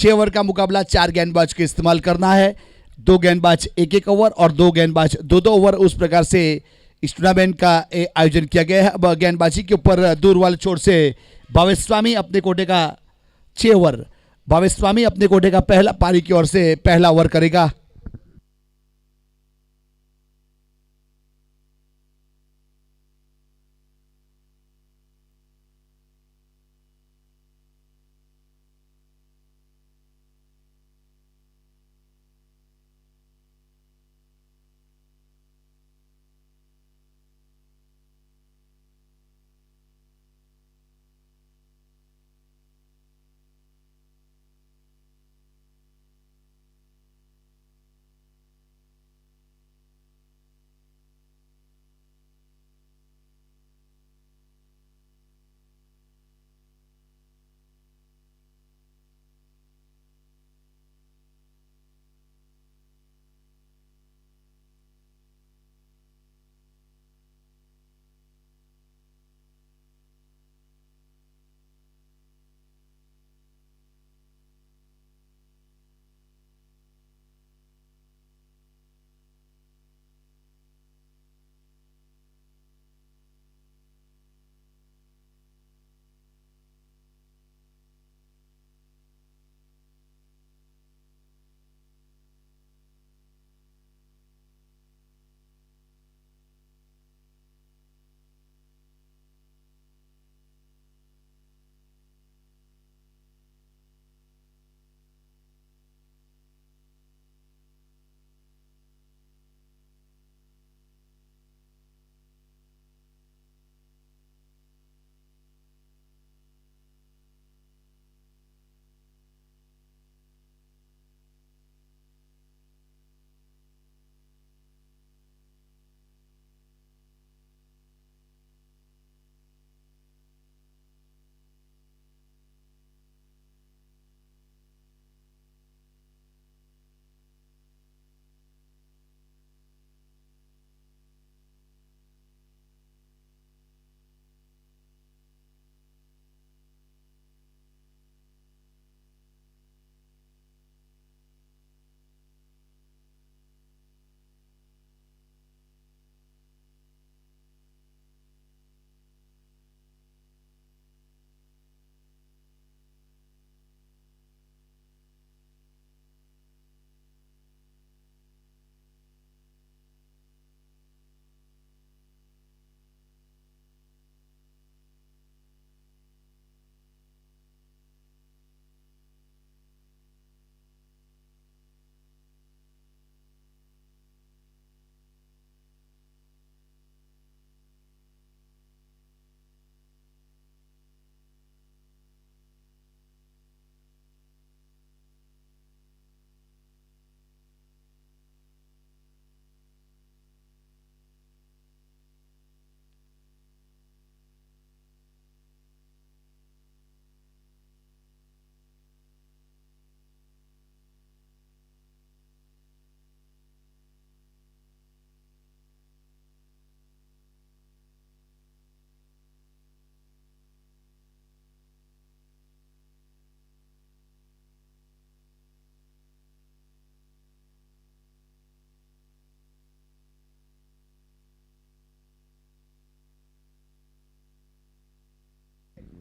6 over का मुकाबला, 4 गेंदबाज के इस्तेमाल करना है, 2 गेंदबाज 1-1 ओवर और 2 गेंदबाज 2-2 ओवर। उस प्रकार से इस टूर्नामेंट का आयोजन किया गया है। अब गेंदबाजी के ऊपर दूर वाले छोर से भावेश स्वामी अपने कोटे का 6 ओवर, भावेश स्वामी अपने कोटे का पहला पारी की ओर से पहला ओवर करेगा।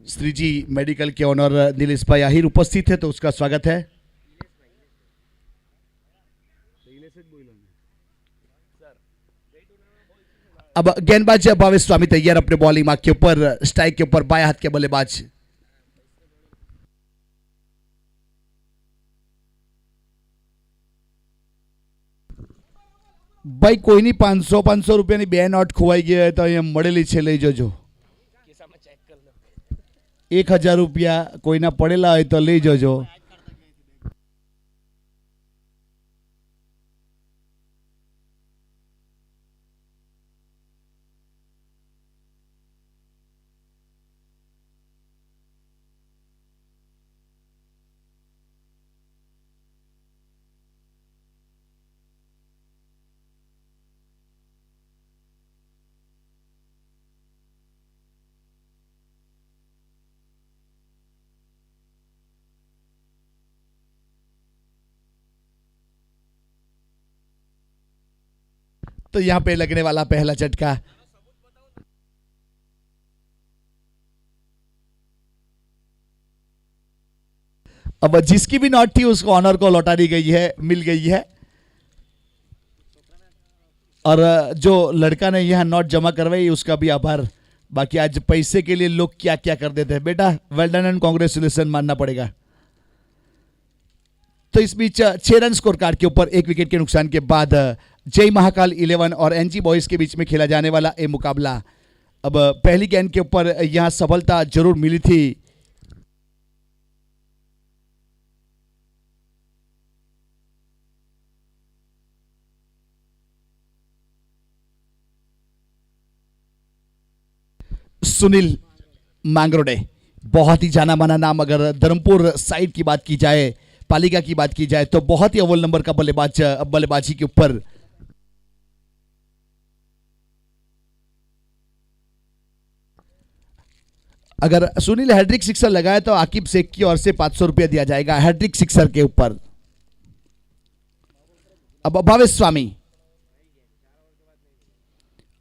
श्रीजी मेडिकल के ऑनर नीलेश भाई आहिर उपस्थित है, तो उसका स्वागत है। अब गेंदबाज भावेश स्वामी तैयार अपने बॉलिंग मार्क के ऊपर, स्ट्राइक के ऊपर बाएं हाथ के बल्लेबाज। भाई कोई नहीं, 500 રૂપિયાની બે નોટ ખોવાઈ ગઈ હોય તો અહીંયા મળેલી છે, લઈ જજો। 1000 રૂપિયા કોઈના પડેલા હોય તો લઈ જજો। तो यहां पे लगने वाला पहला झटका। अब जिसकी भी नॉट थी उसको ऑनर को लौटा दी गई है, मिल गई है। और जो लड़का ने यहां नोट जमा करवाई उसका भी आभार। बाकी आज पैसे के लिए लोग क्या क्या कर देते हैं बेटा, वेल डन एंड कांग्रेचुलेशन मानना पड़ेगा। तो इस बीच 6 रन स्कोर कार्ड के ऊपर 1 विकेट के नुकसान के बाद जय महाकाल 11 और एनजी बॉयज के बीच में खेला जाने वाला ये मुकाबला। अब पहली गेंद के ऊपर यहां सफलता जरूर मिली थी। सुनील मांगरोडे बहुत ही जाना माना नाम। अगर धर्मपुर साइड की बात की जाए, पालिका की बात की जाए, तो बहुत ही अव्वल नंबर का बल्लेबाज बल्लेबाजी के ऊपर। अगर सुनील हैट्रिक सिक्सर लगाए तो आकिब शेख की ओर से 500 रुपया दिया जाएगा हैट्रिक सिक्सर के ऊपर। अब भावेश स्वामी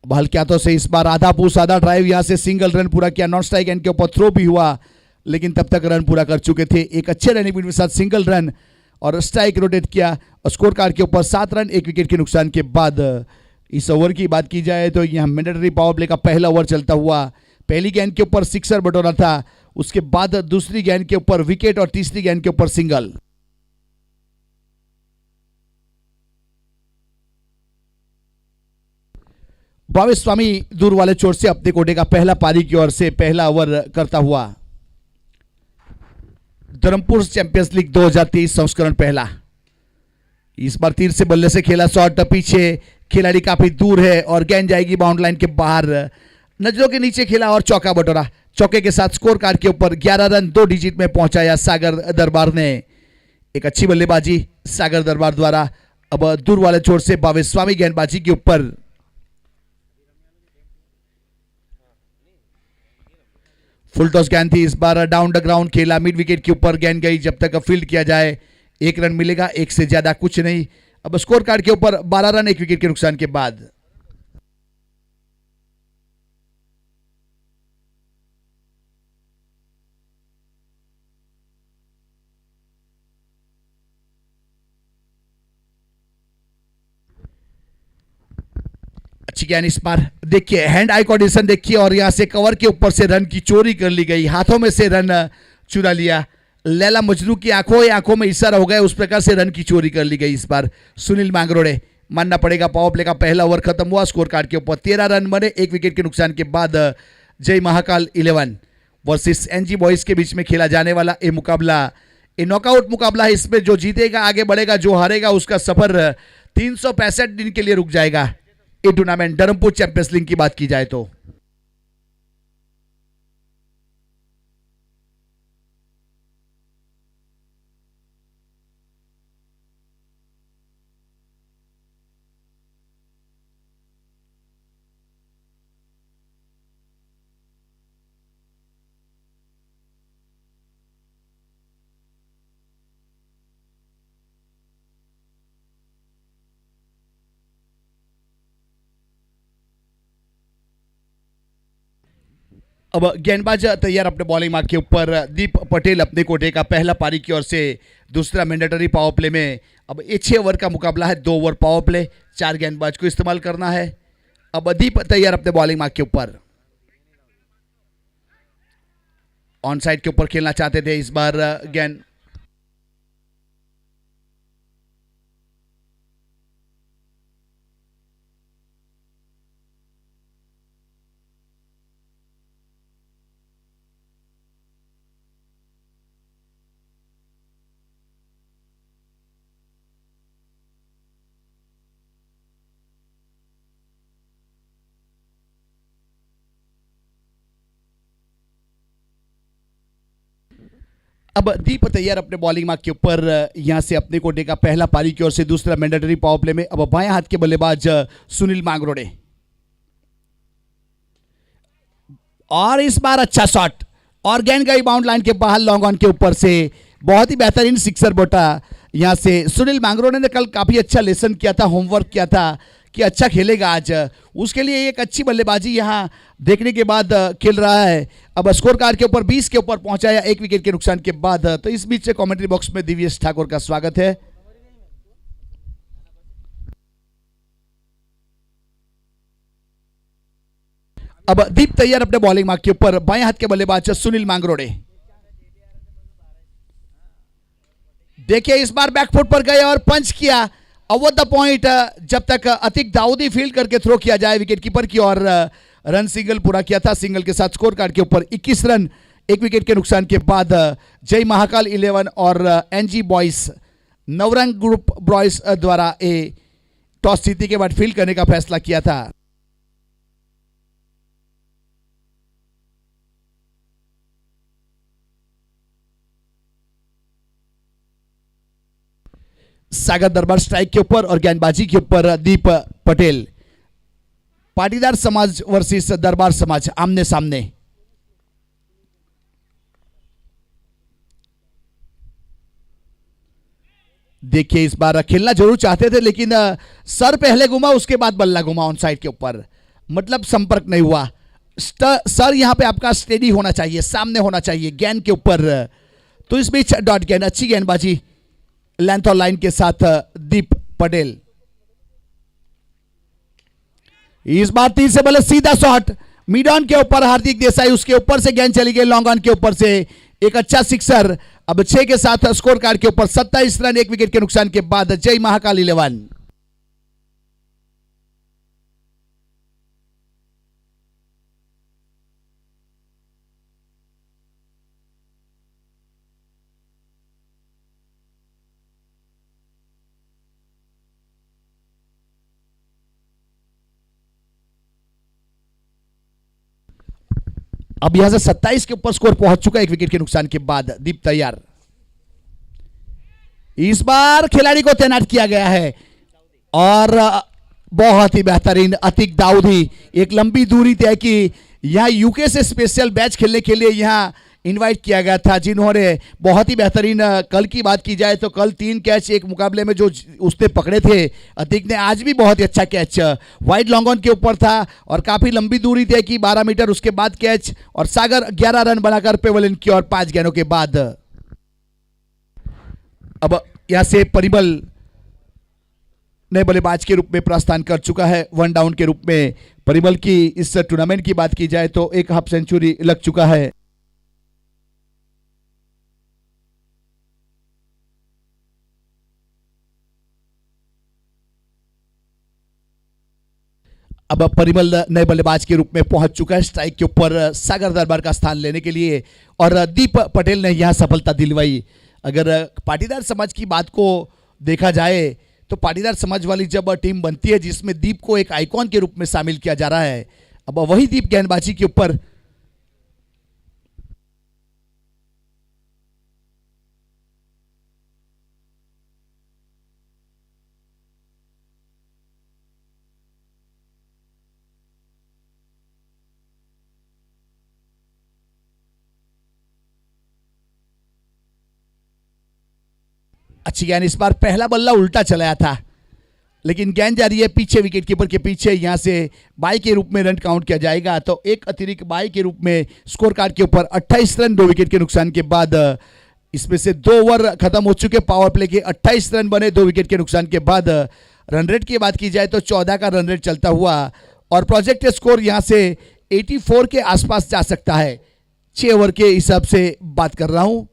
हल्के हाथों से इस बार आधा पूस आधा ड्राइव, यहां से सिंगल रन पूरा किया। नॉन स्ट्राइक एंड के ऊपर थ्रो भी हुआ, लेकिन तब तक रन पूरा कर चुके थे। एक अच्छे रनिंग बीट के साथ सिंगल रन और स्ट्राइक रोटेट किया। और स्कोर कार्ड के ऊपर 7 रन 1 विकेट के नुकसान के बाद इस ओवर की बात की जाए तो यहां मैंडेटरी पावर प्ले का पहला ओवर चलता हुआ पहली गेंद के ऊपर सिक्सर बटोरा था, उसके बाद दूसरी गेंद के ऊपर विकेट और तीसरी गेंद के ऊपर सिंगल। भावेश स्वामी दूर वाले चोट से अपने कोटे का पहला पारी की ओर से पहला ओवर करता हुआ। धर्मपुर चैंपियंस लीग 2023 संस्करण पहला। इस बार तीर से बल्ले से खेला शॉट, पीछे खिलाड़ी काफी दूर है और गेंद जाएगी बाउंड लाइन के बाहर। नजरों के नीचे खेला और चौका बटोरा। चौके के साथ स्कोर कार्ड के ऊपर 11 रन 2 डिजिट में पहुंचाया सागर दरबार ने। एक अच्छी बल्लेबाजी सागर दरबार द्वारा। अब दूर वाले छोर से भावेश स्वामी गेंदबाजी के ऊपर। फुल टॉस गेंद थी, इस बार डाउन द ग्राउंड खेला, मिड विकेट के ऊपर गेंद गई। जब तक फील्ड किया जाए 1 रन मिलेगा, 1 से ज्यादा कुछ नहीं। अब स्कोर कार्ड के ऊपर 12 रन 1 विकेट के नुकसान के बाद। अच्छी गेंद इस बार देखिए, हैंड आई कोऑर्डिनेशन देखिए, और यहां से कवर के ऊपर से रन की चोरी कर ली गई, हाथों में से रन चुरा लिया। लैला मजनू की आंखों में इशारा हो गया, उस प्रकार से रन की चोरी कर ली गई इस बार। सुनील मांगरोड़े मानना पड़ेगा। पावर प्ले का पहला ओवर खत्म हुआ, स्कोर कार्ड के ऊपर 13 रन बने 1 विकेट के नुकसान के बाद। जय महाकाल 11 वर्सेस एनजी बॉयज के बीच में खेला जाने वाला ये मुकाबला, ये नॉकआउट मुकाबला है। इसमें जो जीतेगा आगे बढ़ेगा, जो हारेगा उसका सफर 365 दिन के लिए रुक जाएगा। ये टूर्नामेंट धर्मपुर चैंपियंस लीग की बात की जाए तो। अब गेंदबाज तैयार अपने बॉलिंग मार्क के ऊपर। दीप पटेल अपने कोटे का पहला पारी की ओर से दूसरा मैंडेटरी पावर प्ले में। अब ये 6 ओवर का मुकाबला है, 2 ओवर पावर प्ले, 4 गेंदबाज को इस्तेमाल करना है। अब दीप तैयार अपने बॉलिंग मार्क के ऊपर। ऑन साइड के ऊपर खेलना चाहते थे इस बार गेंद। अब दीप तैयार अपने बॉलिंग मार्क के ऊपर। यहां से अपने कोटे का पहला पारी की ओर से दूसरा मैंडेटरी पावर प्ले में। अब बाएं हाथ के बल्लेबाज सुनील मांगरोड़े, और इस बार अच्छा शॉट और गेंद गई बाउंड लाइन के बाहर लॉन्ग ऑन के ऊपर से। बहुत ही बेहतरीन सिक्सर बोटा यहां से सुनील मांगरोड़े ने। कल काफी अच्छा लेसन किया था, होमवर्क किया था कि अच्छा खेलेगा आज, उसके लिए एक अच्छी बल्लेबाजी यहां देखने के बाद खेल रहा है। अब स्कोर कार्ड के ऊपर 20 के ऊपर पहुंचाया 1 विकेट के नुकसान के बाद। तो इस बीच कमेंट्री बॉक्स में दिव्येश ठाकुर का स्वागत है। अब दीप तैयार अपने बॉलिंग मार्क के ऊपर, बाएं हाथ के बल्लेबाज सुनील मांगरोड़े। देखिए इस बार बैकफुट पर गए और पंच किया, अवॉइड द पॉइंट जब तक अतिक दाऊदी फील्ड करके थ्रो किया जाए विकेट कीपर की ओर। रन सिंगल पूरा किया था, सिंगल के साथ स्कोर कार्ड के ऊपर 21 रन 1 विकेट के नुकसान के बाद जय महाकाल 11 और NG boys Navrang group boys द्वारा टॉस जीतने के बाद फील्ड करने का फैसला किया था। सागर दरबार स्ट्राइक के ऊपर और गेंदबाजी के ऊपर दीप पटेल। पाटीदार समाज वर्सेस दरबार समाज आमने सामने। देखिए इस बार खेलना जरूर चाहते थे लेकिन सर पहले घुमा उसके बाद बल्ला घुमा ऑन साइड के ऊपर, मतलब संपर्क नहीं हुआ। सर यहां पे आपका स्टेडी होना चाहिए, सामने होना चाहिए गेंद के ऊपर। तो इस बीच डॉट गेंद, अच्छी गेंदबाजी लेंथ और लाइन के साथ दीप पटेल। इस बार 3 से बल्ले सीधा शॉट मिड ऑन के ऊपर हार्दिक देसाई, उसके ऊपर से गेंद चली गई लॉन्ग ऑन के ऊपर से एक अच्छा सिक्सर। अब 6 के साथ स्कोर कार्ड के ऊपर 27 रन 1 विकेट के नुकसान के बाद जय महाकाल 11। अब यहां से 27 के ऊपर स्कोर पहुंच चुका है 1 विकेट के नुकसान के बाद। दीप तैयार, इस बार खिलाड़ी को तैनात किया गया है और बहुत ही बेहतरीन अतिक दाऊदी, एक लंबी दूरी तय की। यहां यूके से स्पेशल मैच खेलने के लिए यहां इनवाइट किया गया था, जिन्होंने बहुत ही बेहतरीन, कल की बात की जाए तो कल 3 कैच एक मुकाबले में जो उसने पकड़े थे अतिक ने, आज भी बहुत ही अच्छा कैच वाइड लॉन्ग ऑन के ऊपर था और काफी लंबी दूरी तय की 12 मीटर, उसके बाद कैच और सागर 11 रन बनाकर पेवेलियन की और 5 गेंदों के बाद। अब यहां से परिमल नए बल्लेबाज के रूप में प्रस्थान कर चुका है। 1 डाउन के रूप में परिमल की इस टूर्नामेंट की बात की जाए तो एक हाफ सेंचुरी लग चुका है। अब परिमल नए बल्लेबाज के रूप में पहुंच चुका है स्ट्राइक के ऊपर सागर दरबार का स्थान लेने के लिए और दीप पटेल ने यहां सफलता दिलवाई। अगर पाटीदार समाज की बात को देखा जाए तो पाटीदार समाज वाली जब टीम बनती है जिसमें दीप को एक आइकॉन के रूप में शामिल किया जा रहा है, अब वही दीप गेंदबाजी के ऊपर अच्छी गेंद, इस बार पहला बल्ला उल्टा चलाया था लेकिन गेंद जा रही है पीछे विकेट कीपर के पीछे, यहां से बाई के रूप में रन काउंट किया जाएगा। तो एक अतिरिक्त बाई के रूप में स्कोर कार्ड के ऊपर 28 रन 2 विकेट के नुकसान के बाद। इसमें से 2 ओवर खत्म हो चुके, पावर प्ले के 28 रन बने 2 विकेट के नुकसान के बाद। रन रेट की बात की जाए तो 14 का रन रेट चलता हुआ और प्रोजेक्ट स्कोर यहां से 84 के आसपास जा सकता है, 6 ओवर के हिसाब से बात कर रहा हूं।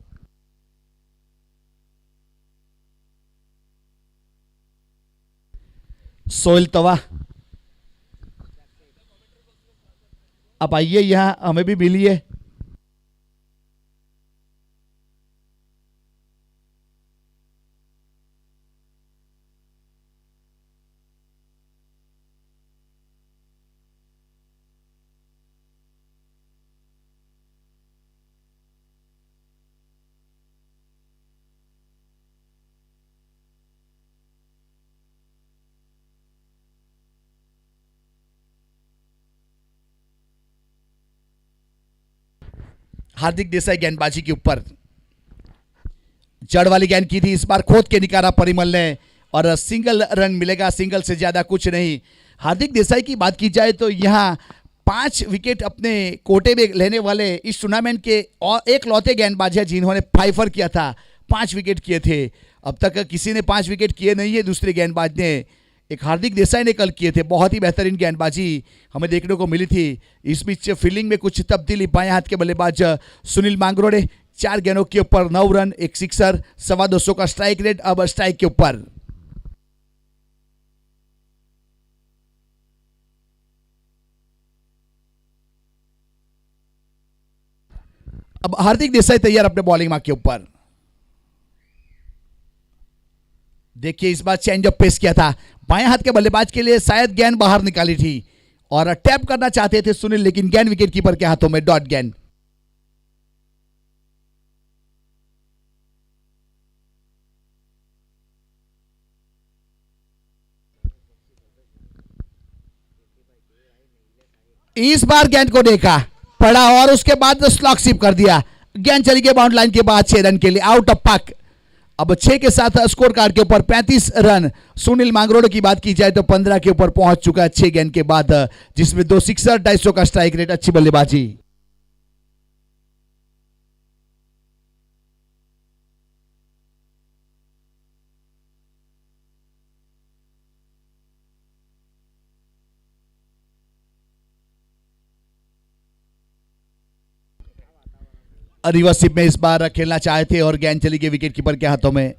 सोहेल तवा, अब आइए यहां हमें भी मिलिए। हार्दिक देसाई गेंदबाजी के ऊपर जड़ वाली गेंद की थी, इस बार खोद के निकाला परिमल ने और सिंगल रन मिलेगा, सिंगल से ज्यादा कुछ नहीं। हार्दिक देसाई की बात की जाए तो यहाँ 5 विकेट अपने कोटे में लेने वाले इस टूर्नामेंट के और एक लौते गेंदबाज है जिन्होंने 5 किया था, 5 विकेट किए थे। अब तक किसी ने 5 विकेट किए नहीं है दूसरे गेंदबाज ने, एक हार्दिक देसाई ने कल किए थे। बहुत ही बेहतरीन गेंदबाजी हमें देखने को मिली थी। इस बीच फील्डिंग में कुछ तब्दीली, बाएं हाथ के बल्लेबाज सुनील मांगरोड़े 4 गेंदों के ऊपर 9 रन, एक सिक्सर, 225 का स्ट्राइक रेट, अब स्ट्राइक के ऊपर। अब हार्दिक देसाई तैयार अपने बॉलिंग मार्क के ऊपर। देखिए इस बार चेंज ऑफ पेस किया था, बाएं हाथ के बल्लेबाज के लिए शायद गेंद बाहर निकाली थी और टैप करना चाहते थे सुनील, लेकिन गेंद विकेट कीपर के हाथों में, डॉट गेंद। इस बार गेंद को देखा, पड़ा और उसके बाद स्लॉक स्वीप कर दिया। गेंद चली गई बाउंड लाइन के बाद 6 रन के लिए, आउट ऑफ पाक। अब 6 के साथ स्कोर कार्ड के ऊपर 35 रन। सुनील मांगरोड़ की बात की जाए तो 15 के ऊपर पहुंच चुका है 6 गेंद के बाद, जिसमें 2 सिक्सर, 250 का स्ट्राइक रेट, अच्छी बल्लेबाजी। रिवर्सिप में इस बार खेलना चाहे थे और गेंद चली गई विकेट कीपर के हाथों में।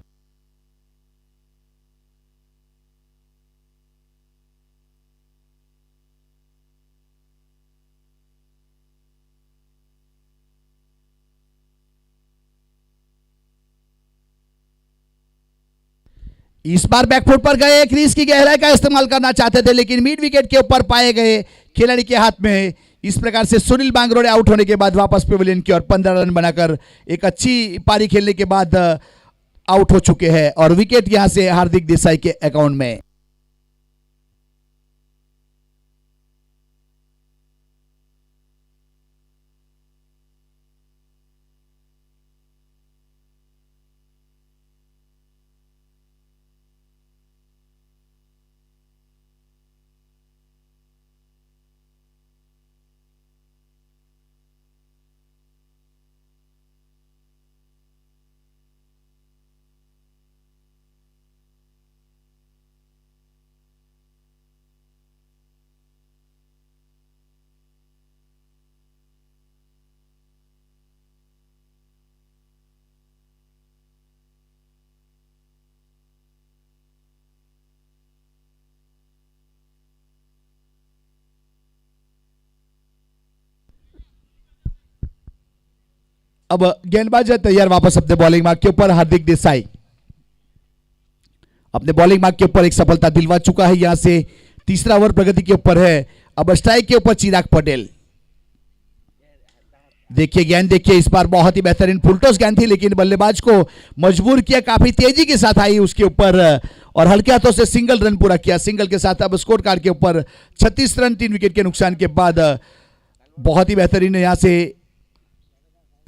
इस बार बैकफुट पर गए, क्रीज की गहराई का इस्तेमाल करना चाहते थे लेकिन मिड विकेट के ऊपर पाए गए खिलाड़ी के हाथ में। इस प्रकार से सुनील मांगरोड़े आउट होने के बाद वापस पेविलियन की ओर 15 रन बनाकर एक अच्छी पारी खेलने के बाद आउट हो चुके हैं और विकेट यहां से हार्दिक देसाई के अकाउंट में। अब गेंदबाज तैयार वापस अपने बॉलिंग मार्क के ऊपर। हार्दिक देसाई अपने बॉलिंग मार्क के ऊपर एक सफलता दिलवा चुका है। यहां से तीसरा ओवर प्रगति के ऊपर है। अब स्ट्राइक के ऊपर चिराग पटेल। देखिए गेंद, देखिए इस बार बहुत ही बेहतरीन फुलटॉस गेंद थी लेकिन बल्लेबाज को मजबूर किया, काफी तेजी के साथ आई उसके ऊपर और हल्के हाथों से सिंगल रन पूरा किया। सिंगल के साथ अब स्कोर कार्ड के ऊपर 36 रन 3 विकेट के नुकसान के बाद। बहुत ही बेहतरीन यहां से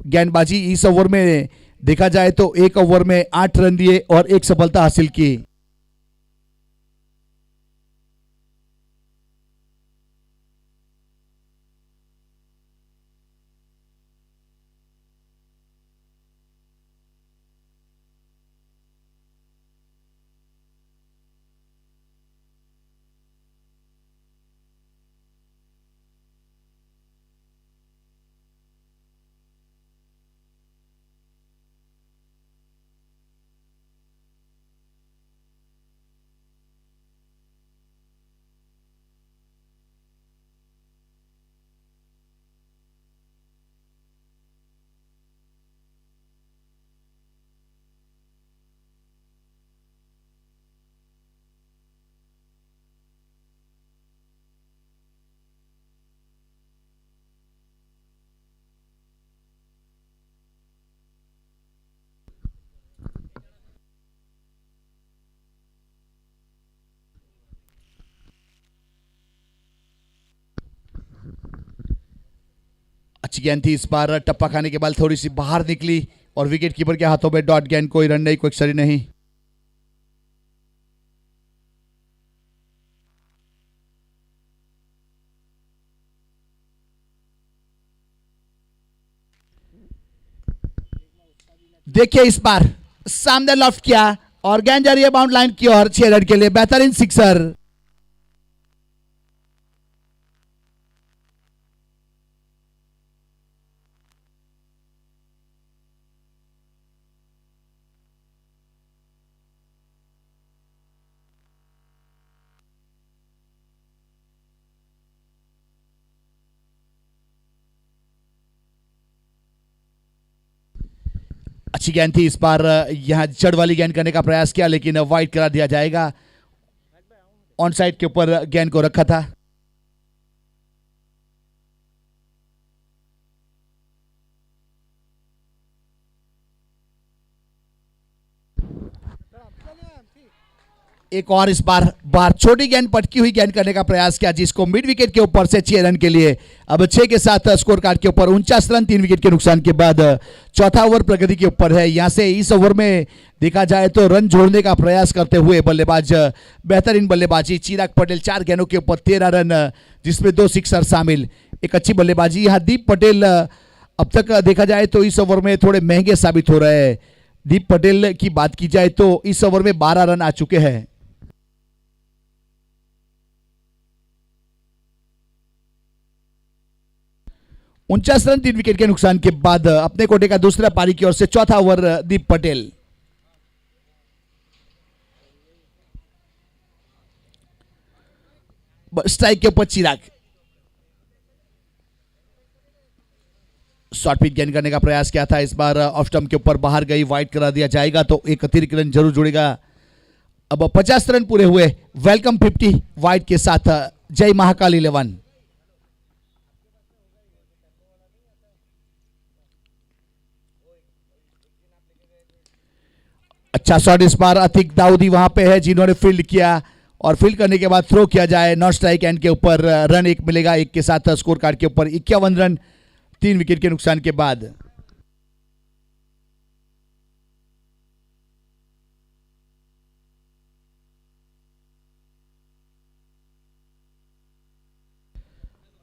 गेंदबाजी। इस ओवर में देखा जाए तो एक ओवर में 8 रन दिए और एक सफलता हासिल की। अच्छी गेंद थी, इस बार टप्पा खाने के बाद थोड़ी सी बाहर निकली और विकेट कीपर के हाथों में, डॉट गेंद, कोई रन नहीं, कोई एक्सरी नहीं। देखिए इस बार सामने लॉफ्ट किया और गेंद जा रही है बाउंड लाइन की ओर 6 रन के लिए, बेहतरीन सिक्सर। अच्छी गेंद थी इस बार, यहां जड़ वाली गेंद करने का प्रयास किया लेकिन वाइड करा दिया जाएगा। ऑन साइड के ऊपर गेंद को रखा था। एक और इस बार छोटी गेंद पटकी हुई गेंद करने का प्रयास किया जिसको मिड विकेट के ऊपर से 6 रन के लिए। अब 6 के साथ स्कोर कार्ड के ऊपर 49 रन 3 विकेट के नुकसान के बाद चौथा ओवर प्रगति के ऊपर है। यहां से इस ओवर में देखा जाए तो रन जोड़ने का प्रयास करते हुए बल्लेबाज बेहतरीन बल्लेबाजी, चिराग पटेल 4 गेंदों के ऊपर 13 रन जिसमें 2 सिक्सर शामिल, एक अच्छी बल्लेबाजी। यहाँ दीप पटेल अब तक देखा जाए तो इस ओवर में थोड़े महंगे साबित हो रहे हैं। दीप पटेल की बात की जाए तो इस ओवर में 12 रन आ चुके हैं। उनचास रन 3 विकेट के नुकसान के बाद अपने कोटे का दूसरा पारी की ओर से चौथा ओवर दीप पटेल। स्ट्राइक के ऊपर चिराग, शॉर्ट पिच गेंद करने का प्रयास किया था इस बार, ऑफ स्टंप के ऊपर बाहर गई, वाइड करा दिया जाएगा तो एक अतिरिक्त रन जरूर जुड़ेगा। अब 50 रन पूरे हुए, वेलकम 50 वाइड के साथ जय महाकाल 11। अच्छा शॉट इस बार, अतिक दाऊदी वहां पे है जिन्होंने फील्ड किया और फील्ड करने के बाद थ्रो किया जाए नॉन स्ट्राइक एंड के ऊपर रन 1 मिलेगा। 1 के साथ स्कोर कार्ड के ऊपर 51 रन 3 विकेट के नुकसान के बाद।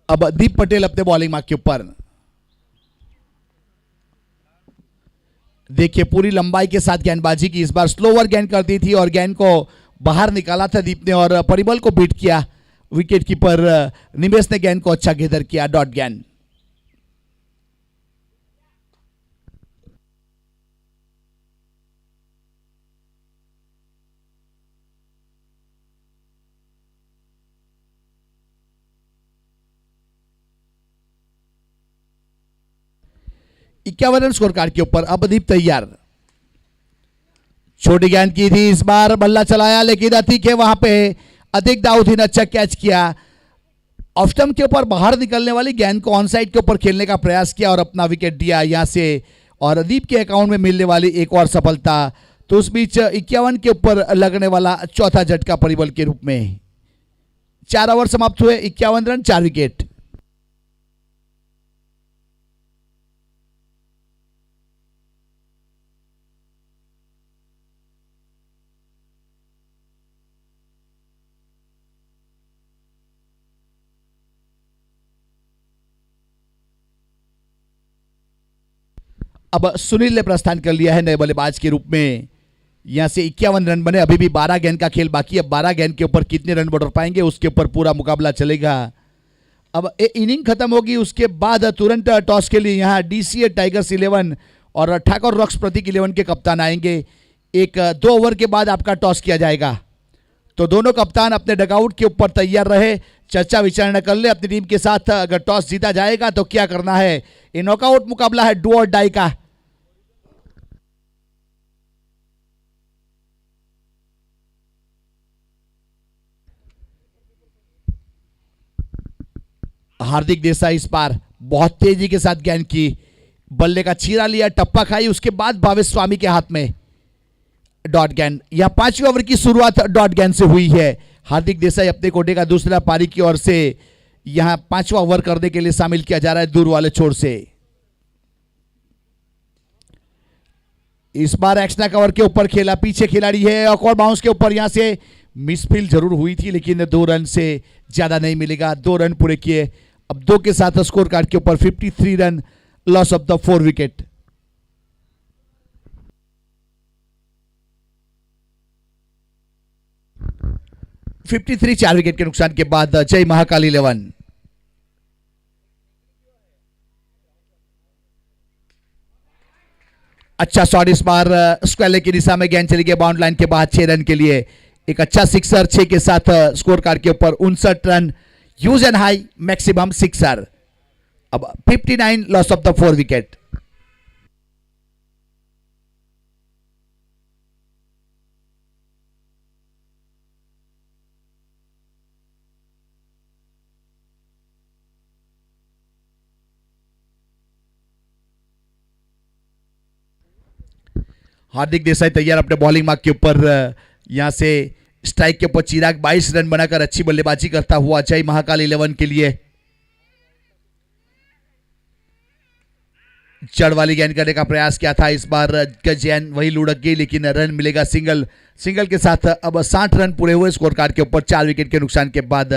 अब दीप पटेल अपने बॉलिंग मार्क के ऊपर, देखिए पूरी लंबाई के साथ गेंदबाजी की, इस बार स्लोवर गेंद कर दी थी और गेंद को बाहर निकाला था दीप ने और परिमल को बीट किया। विकेट कीपर निमेश ने गेंद को अच्छा घेदर किया, डॉट गेंद। इक्यावन रन स्कोर कार्ड के ऊपर। अब दीप तैयार, छोटी गेंद की थी इस बार, बल्ला चलाया लेकिन अतिक है वहां पे, अतिक दाऊदी ने अच्छा कैच किया। ऑफ स्टंप के ऊपर बाहर निकलने वाली गेंद को ऑन साइड के ऊपर खेलने का प्रयास किया और अपना विकेट दिया यहां से, और दीप के अकाउंट में मिलने वाली एक और सफलता। तो उस बीच 51 के ऊपर लगने वाला चौथा झटका परिबल के रूप में। 4 ओवर समाप्त हुए, 51 रन 4 विकेट। अब सुनील ने प्रस्थान कर लिया है नए बल्लेबाज के रूप में। यहां से 51 रन बने, अभी भी 12 गेंद का खेल बाकी है। 12 गेंद के ऊपर कितने रन बढ़ पाएंगे उसके ऊपर पूरा मुकाबला चलेगा। अब इनिंग खत्म होगी उसके बाद तुरंत टॉस के लिए यहां डीसीए टाइगर्स 11 और ठाकुर रॉक्स प्रतीक 11 के कप्तान आएंगे। 2 ओवर के बाद आपका टॉस किया जाएगा, तो दोनों कप्तान अपने डगआउट के ऊपर तैयार रहे, चर्चा विचारणा कर ले अपनी टीम के साथ। अगर टॉस जीता जाएगा तो क्या करना है। ये नॉकआउट मुकाबला है, डू और डाई का। हार्दिक देसाई इस बार बहुत तेजी के साथ गेंद की, बल्ले का चीरा लिया, टप्पा खाई, उसके बाद भावेश स्वामी के हाथ में डॉट गेंद। यह 5वें ओवर की शुरुआत डॉट गेंद से हुई है। हार्दिक देसाई अपने कोटे का दूसरा पारी की ओर से यहां 5वां ओवर करने के लिए शामिल किया जा रहा है दूर वाले छोर से। इस बार एक्स्ट्रा कवर के ऊपर खेला, पीछे खिलाड़ी है, और बाउंस के ऊपर यहां से मिसफील्ड जरूर हुई थी लेकिन 2 रन से ज्यादा नहीं मिलेगा। 2 रन पूरे किए। अब 2 के साथ स्कोर कार्ड के ऊपर 53 run, loss of the 4 wicket. 53 4 wicket के नुकसान के बाद जय महाकाल 11। अच्छा शॉट इस बार स्क्वायर की दिशा में गेंद चली गई बाउंड लाइन के बाद 6 रन के लिए एक अच्छा सिक्सर 6 के साथ स्कोर कार्ड के ऊपर 59 run use and high maximum sixer. अब 59 लॉस ऑफ द 4 विकेट। हार्दिक देसाई तैयार अपने बॉलिंग मार्क के ऊपर। यहां से स्ट्राइक के ऊपर चिराग 22 रन बनाकर अच्छी बल्लेबाजी करता हुआ जय महाकाल 11 के लिए। जड़ वाली गेंद करने का प्रयास किया था इस बार गजैन वही लुढ़क गई लेकिन रन मिलेगा सिंगल। सिंगल के साथ अब 60 रन पूरे हुए स्कोर कार्ड के ऊपर 4 विकेट के नुकसान के बाद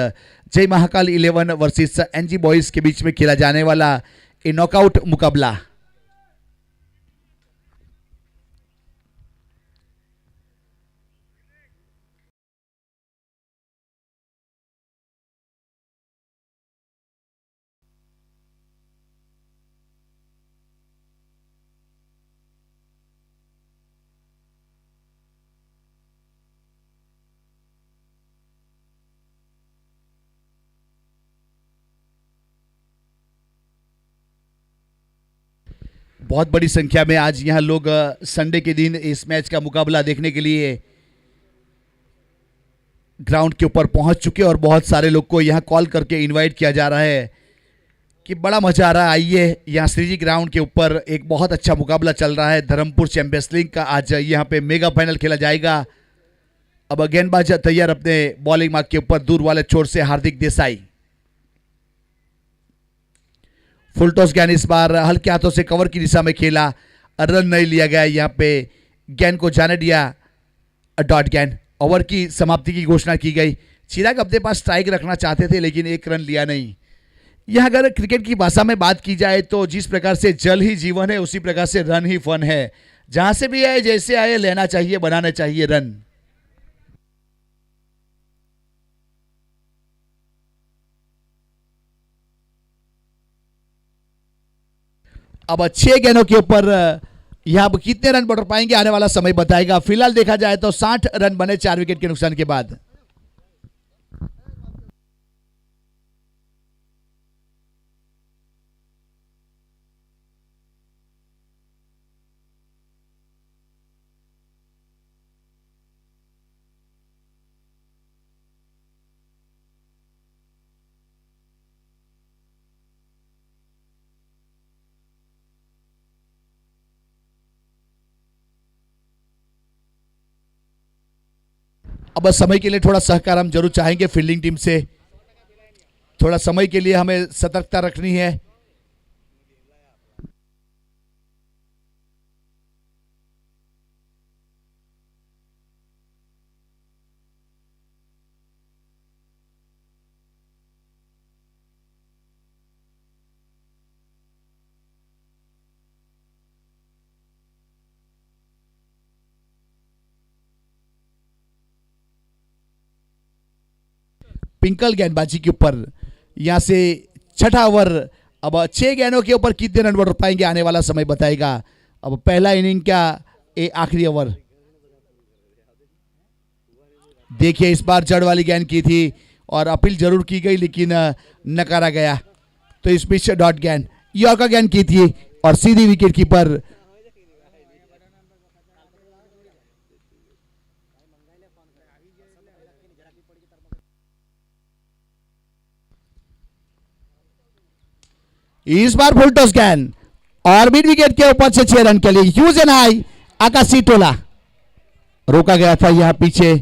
जय महाकाल 11 वर्सेस एनजी बॉयज के बीच में खेला जाने वाला ए नॉकआउट मुकाबला। बहुत बड़ी संख्या में आज यहां लोग संडे के दिन इस मैच का मुकाबला देखने के लिए ग्राउंड के ऊपर पहुंच चुके और बहुत सारे लोग को यहां कॉल करके इनवाइट किया जा रहा है कि बड़ा मजा आ रहा है, आइए यहां श्रीजी ग्राउंड के ऊपर एक बहुत अच्छा मुकाबला चल रहा है धर्मपुर चैंपियंस लीग का। आज यहां पे मेगा फाइनल खेला जाएगा। अब गेंदबाज तैयार अपने बॉलिंग मार्क के ऊपर दूर वाले छोर से हार्दिक देसाई। फुल टॉस गेंद इस बार हल्के हाथों से कवर की दिशा में खेला, रन नहीं लिया गया। यहां पे गेंद को जाने दिया डॉट गेंद। ओवर की समाप्ति की घोषणा की गई। चिराग अपने पास स्ट्राइक रखना चाहते थे लेकिन एक रन लिया नहीं। यह अगर क्रिकेट की भाषा में बात की जाए तो जिस प्रकार से जल ही जीवन है उसी प्रकार से रन ही फन है। जहां से भी आए जैसे आए लेना चाहिए, बनाना चाहिए रन। अब 6 गेंदों के ऊपर यहां कितने रन बढ़ पाएंगे आने वाला समय बताएगा। फिलहाल देखा जाए तो 60 रन बने 4 विकेट के नुकसान के बाद। अब समय के लिए थोड़ा सहकार हम जरूर चाहेंगे फील्डिंग टीम से। थोड़ा समय के लिए हमें सतर्कता रखनी है। पिंकल गेंदबाजी के ऊपर यहां से छठा ओवर। अब 6 गेंदों के ऊपर कितने रन बढ़ पाएंगे आने वाला समय बताएगा। अब पहला इनिंग का आखिरी ओवर देखिए। इस बार जड़ वाली गेंद की थी और अपील जरूर की गई लेकिन नकारा गया। तो इस बीच डॉट गेंद यॉर्कर गेंद की थी और सीधी विकेट कीपर इस बार फुल टॉस गेंद और मिड विकेट के ऊपर से 6 रन के लिए यूज एंड हाई आकाशी टोला रोका गया था यहां पीछे।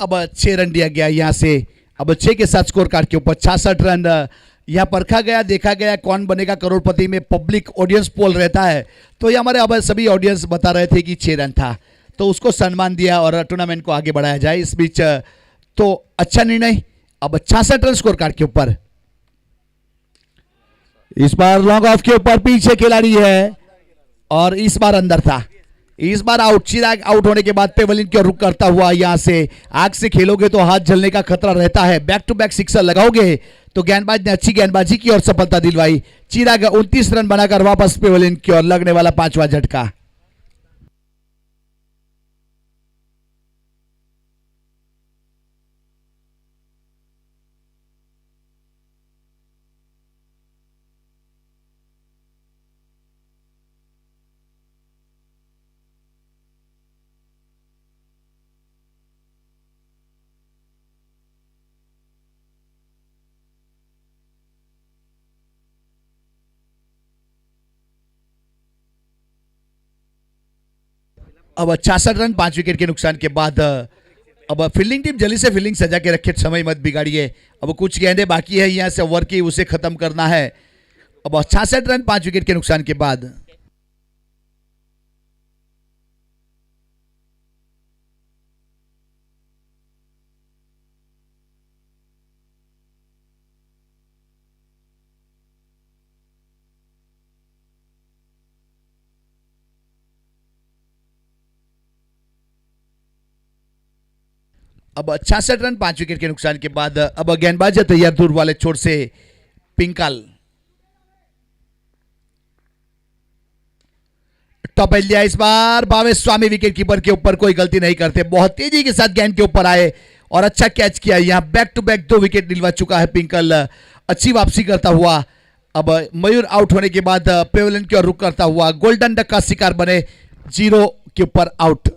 अब 6 रन दिया गया यहाँ से। अब 6 के साथ स्कोर कार्ड के ऊपर 66 रन यहाँ परखा गया, देखा गया कौन बनेगा करोड़पति में। पब्लिक ऑडियंस पोल रहता है, तो ये हमारे अब सभी ऑडियंस बता रहे थे कि 6 रन था, तो उसको सम्मान दिया और टूर्नामेंट को आगे बढ़ाया जाए। इस बीच तो अच्छा निर्णय। अब 66 रन स्कोर कार्ड के ऊपर। इस बार लॉन्ग ऑफ के ऊपर पीछे खिलाड़ी है और इस बार अंदर था। इस बार आउट। चिराग आउट होने के बाद पेवलिन की ओर रुख करता हुआ, यहां से आग से खेलोगे तो हाथ जलने का खतरा रहता है। बैक टू बैक सिक्सर लगाओगे तो गेंदबाज ने अच्छी गेंदबाजी की और सफलता दिलवाई। चिराग 29 रन बनाकर वापस पेवलिन की ओर लगने वाला 5वां झटका। अब 66 रन 5 विकेट के नुकसान के बाद अब फील्डिंग टीम जल्दी से फील्डिंग सजा के रखे, समय मत बिगाड़िए। अब कुछ गेंदें बाकी है यहाँ से ओवर की, उसे खत्म करना है। अब 66 रन 5 विकेट के नुकसान के बाद। अब 66 रन 5 विकेट के नुकसान के बाद अब गेंदबाज तैयार दूर वाले छोर से पिंकल। टॉप एज लिया इस बार भावेश स्वामी, विकेट कीपर के ऊपर कोई गलती नहीं करते, बहुत तेजी के साथ गेंद के ऊपर आए और अच्छा कैच किया। यहां बैक टू बैक 2 विकेट दिलवा चुका है पिंकल, अच्छी वापसी करता हुआ। अब मयूर आउट होने के बाद पेवलिन की ओर रुख करता हुआ गोल्डन डक का शिकार बने, 0 के ऊपर आउट।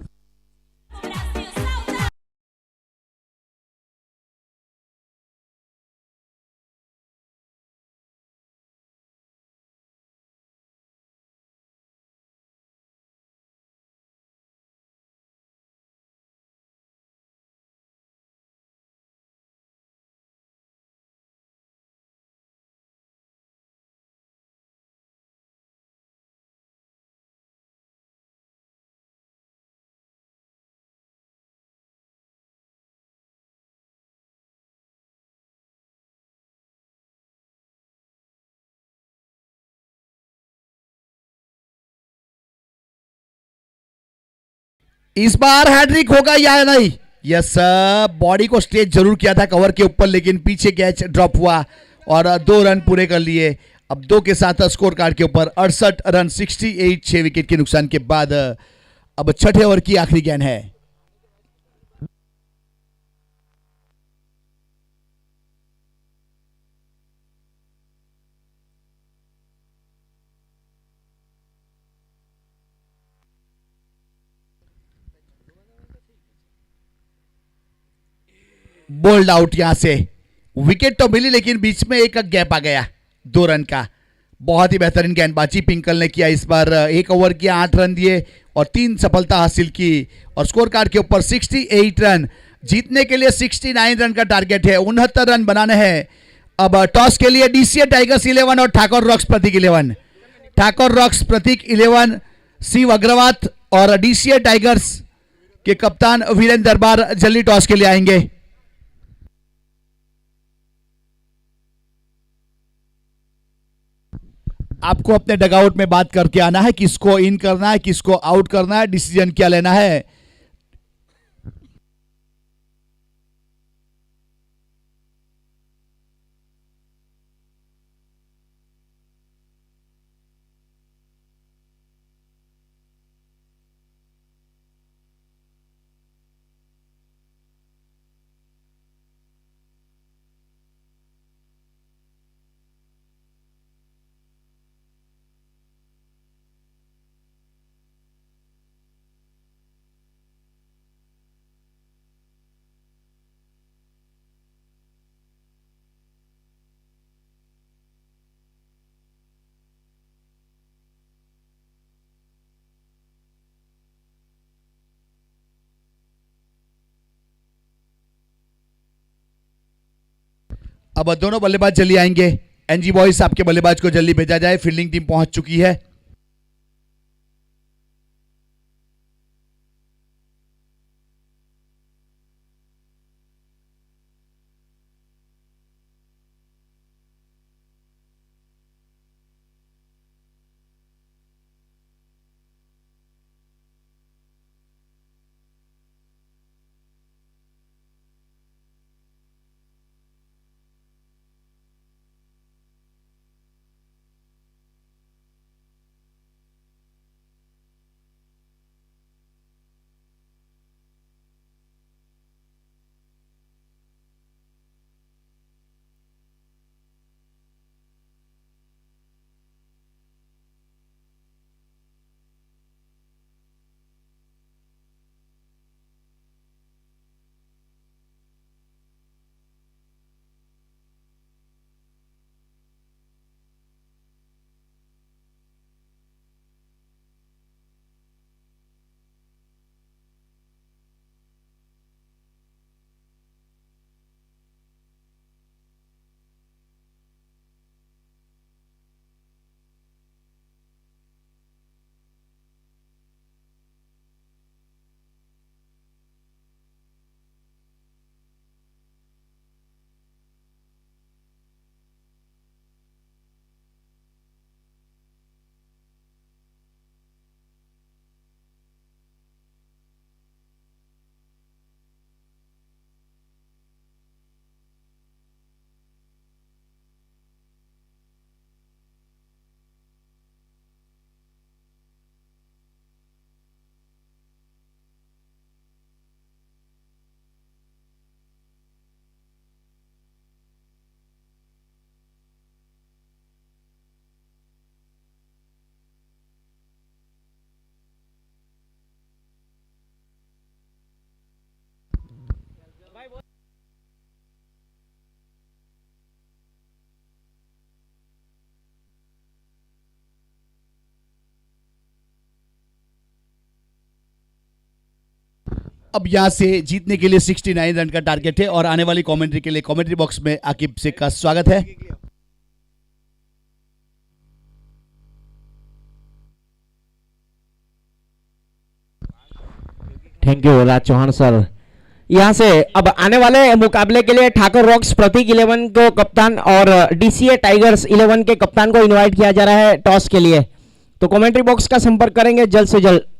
इस बार हैट्रिक होगा या नहीं? यस, बॉडी को स्टेज जरूर किया था कवर के ऊपर, लेकिन पीछे कैच ड्रॉप हुआ और 2 रन पूरे कर लिए। अब 2 के साथ स्कोर कार्ड के ऊपर 68 रन 68, 6 विकेट के नुकसान के बाद। अब छठे ओवर की आखिरी गेंद है। Bold out. यहां से विकेट तो मिली, लेकिन बीच में एक गैप आ गया 2 रन का। बहुत ही बेहतरीन गेंदबाजी पिंकल ने किया इस बार। 1 ओवर किया, 8 रन दिए और 3 सफलता हासिल की और स्कोर कार्ड के ऊपर 68 रन। जीतने के लिए 69 रन का टारगेट है, 69 रन बनाने हैं। अब टॉस के लिए डीसीए टाइगर्स 11 और ठाकुर रॉक्स प्रतीक 11। ठाकुर रॉक्स प्रतीक 11 शिव अग्रवाल और डीसीए टाइगर्स के कप्तान वीरेंद्र दरबार जल्दी टॉस के लिए आएंगे। आपको अपने डगआउट में बात करके आना है, किसको इन करना है, किसको आउट करना है, डिसीजन क्या लेना है। अब दोनों बल्लेबाज जल्दी आएंगे। एनजी बॉयज आपके बल्लेबाज को जल्दी भेजा जाए, फील्डिंग टीम पहुंच चुकी है। अब यहां से जीतने के लिए 69 रन का टारगेट है और आने वाली कमेंट्री के लिए कमेंट्री बॉक्स में आकिब शेख का स्वागत है। Thank you Raj Chauhan sir. यहां से अब आने वाले मुकाबले के लिए ठाकुर रॉक्स प्रतीक 11 को कप्तान और डीसीए टाइगर्स 11 के कप्तान को इनवाइट किया जा रहा है टॉस के लिए, तो कमेंट्री बॉक्स का संपर्क करेंगे जल्द से जल्द।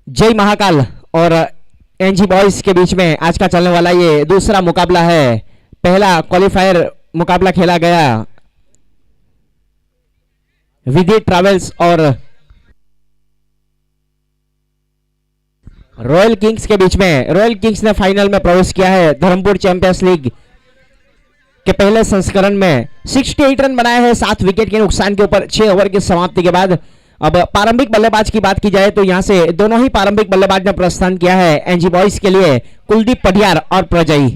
जय महाकाल और एनजी बॉयज के बीच में आज का चलने वाला ये दूसरा मुकाबला है। पहला क्वालिफायर मुकाबला खेला गया विधि ट्रैवल्स और रॉयल किंग्स के बीच में। रॉयल किंग्स ने फाइनल में प्रवेश किया है धर्मपुर चैंपियंस लीग के पहले संस्करण में। 68 रन बनाए हैं 7 विकेट के नुकसान के ऊपर 6 ओवर की समाप्ति के बाद। अब प्रारंभिक बल्लेबाज की बात की जाए तो यहां से दोनों ही प्रारंभिक बल्लेबाज ने प्रस्थान किया है एनजी बॉयज के लिए, कुलदीप पटियार और प्रजयी।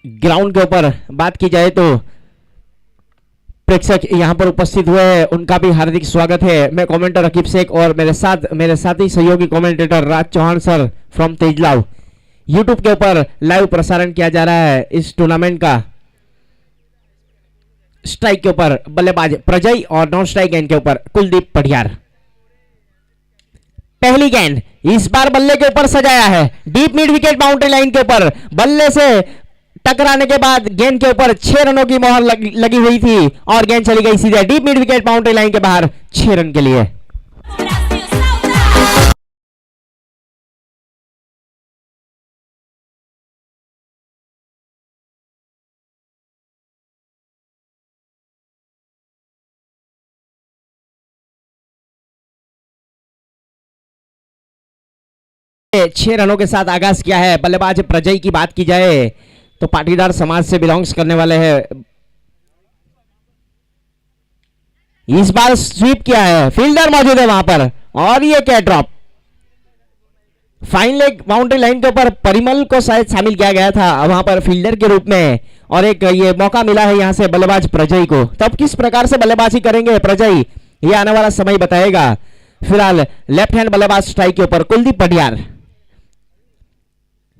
ग्राउंड के ऊपर बात की जाए तो प्रेक्षक यहां पर उपस्थित हुए हैं, उनका भी हार्दिक स्वागत है। मैं कमेंटर अकीब शेख और मेरे साथ ही सहयोगी commentator Raj Chauhan sir from तेजलाव। यूट्यूब के ऊपर लाइव प्रसारण किया जा रहा है इस टूर्नामेंट का। स्ट्राइक के ऊपर बल्लेबाज प्रजय और नॉन स्ट्राइक गेंद के ऊपर कुलदीप पटियार। पहली गेंद इस बार बल्ले के ऊपर सजाया है, deep mid wicket boundary line के ऊपर बल्ले से टकराने के बाद गेंद के ऊपर 6 रनों की मोहर लगी हुई थी और गेंद चली गई सीधे deep mid wicket boundary line के बाहर 6 रन के लिए। छह रनों के साथ आगाज किया है। बल्लेबाज प्रजय की बात की जाए तो पाटीदार समाज से बिलोंग्स करने वाले हैं। इस बार स्वीप किया है, फील्डर मौजूद है वहां पर और ये क्या drop. Fine leg boundary line के ऊपर परिमल को शायद शामिल किया गया था वहां पर फील्डर के रूप में, और एक ये मौका मिला है यहां से बल्लेबाज प्रजय को। तब किस प्रकार से बल्लेबाजी करेंगे प्रजय, ये आने वाला समय बताएगा। फिलहाल लेफ्ट हैंड बल्लेबाज स्ट्राइक के ऊपर कुलदीप पटियार।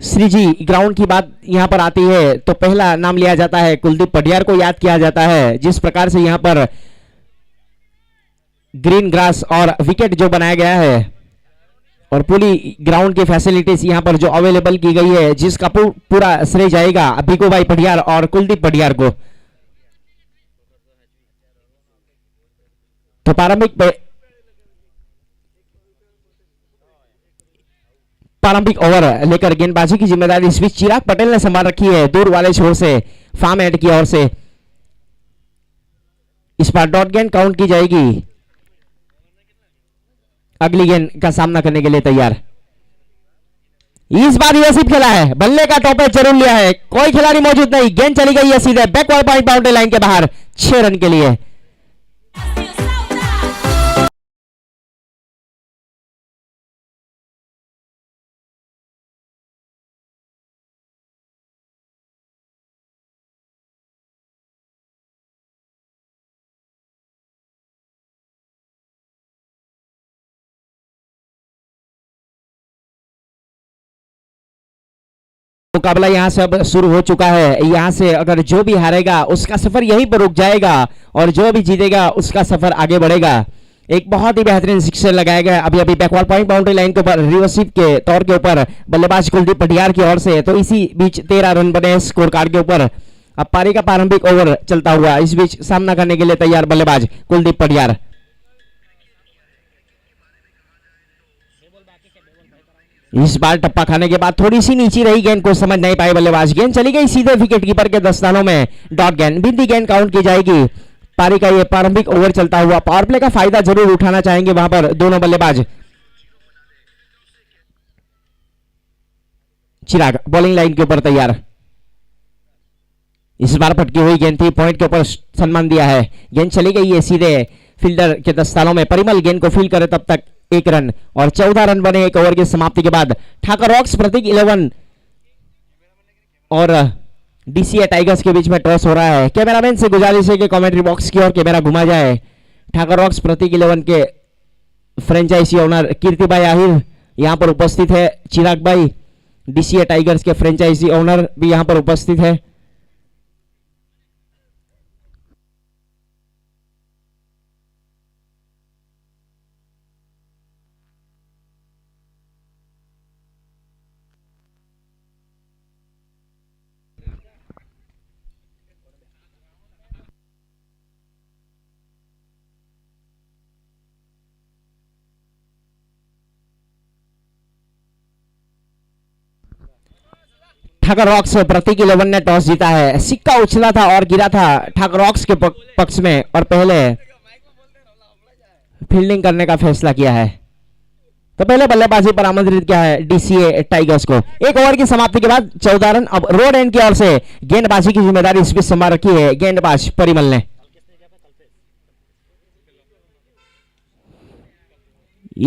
श्रीजी ग्राउंड की बात यहां पर आती है तो पहला नाम लिया जाता है, कुलदीप पटियार को याद किया जाता है। जिस प्रकार से यहां पर ग्रीन ग्रास और विकेट जो बनाया गया है और पूरी ग्राउंड की फैसिलिटीज यहां पर जो अवेलेबल की गई है, जिसका पूरा श्रेय जाएगा भिगू भाई पटियार और कुलदीप पटियार को। तो प्रारंभिक ओवर लेकर गेंदबाजी की जिम्मेदारी इस बीच चिराग पटेल ने संभाल रखी है दूर वाले छोर से, फार्म एंड की ओर से। इस बार डॉट गेंद काउंट की जाएगी। अगली गेंद का सामना करने के लिए तैयार। इस बार यूएसएफ खेला है, बल्ले का टॉपेज जरूर लिया है, कोई खिलाड़ी मौजूद नहीं, गेंद चली गई है सीधे बैकवर्ड पॉइंट बाउंड्री लाइन के बाहर 6 रन के लिए। मुकाबला यहां से अब शुरू हो चुका है। यहां से अगर जो भी हारेगा उसका सफर यहीं पर रुक जाएगा और जो भी जीतेगा उसका सफर आगे बढ़ेगा। एक बहुत ही बेहतरीन सिक्सर लगाया गया अभी अभी बैकवर्ड पॉइंट बाउंड्री लाइन के ऊपर रिवर्सिव के तौर के ऊपर बल्लेबाज कुलदीप पटियार की ओर से। तो इसी बीच 13 रन बने स्कोर कार्ड के ऊपर। अब पारी का प्रारंभिक ओवर चलता हुआ, इस बीच सामना करने के लिए तैयार बल्लेबाज कुलदीप पटियार। इस बार टप्पा खाने के बाद थोड़ी सी नीचे रही गेंद को समझ नहीं पाए बल्लेबाज, गेंद चली गई सीधे विकेट कीपर के दस्तानों में। डॉट गेंद, बिंदी गेंद काउंट की जाएगी। पारी का ये प्रारंभिक ओवर चलता हुआ, पावर प्ले का फायदा जरूर उठाना चाहेंगे वहां पर दोनों बल्लेबाज। चिराग बॉलिंग लाइन के ऊपर तैयार। इस बार फटकी हुई गेंद थी, पॉइंट के ऊपर सम्मान दिया है, गेंद चली गई है सीधे फील्डर के दस्तानों में। परिमल गेंद को फील्ड करे तब तक 1 रन और 14 रन बने एक ओवर की समाप्ति के बाद। ठाकर रॉक्स प्रतीक 11 और डीसीए टाइगर्स के बीच में टॉस हो रहा है। कैमरामैन से गुजारिश है कि कमेंट्री बॉक्स की ओर कैमरा घुमा जाए। ठाकर रॉक्स प्रतीक 11 के फ्रेंचाइजी ओनर कीर्ति भाई आहिर यहां पर उपस्थित है। चिराग भाई डीसीए टाइगर्स के फ्रेंचाइजी ओनर भी यहां पर उपस्थित है। ठाकर रॉक्स प्रतीक 11 ने टॉस जीता है। सिक्का उछला था और गिरा था ठाकर रॉक्स के पक्ष में और पहले फील्डिंग करने का फैसला किया है। तो पहले बल्लेबाजी पर आमंत्रित किया है डीसीए टाइगर्स को। एक ओवर की समाप्ति के बाद 14 रन। अब रोड एंड की ओर से गेंदबाजी की जिम्मेदारी इस बीच संभाल रखी है गेंदबाज परिमल ने।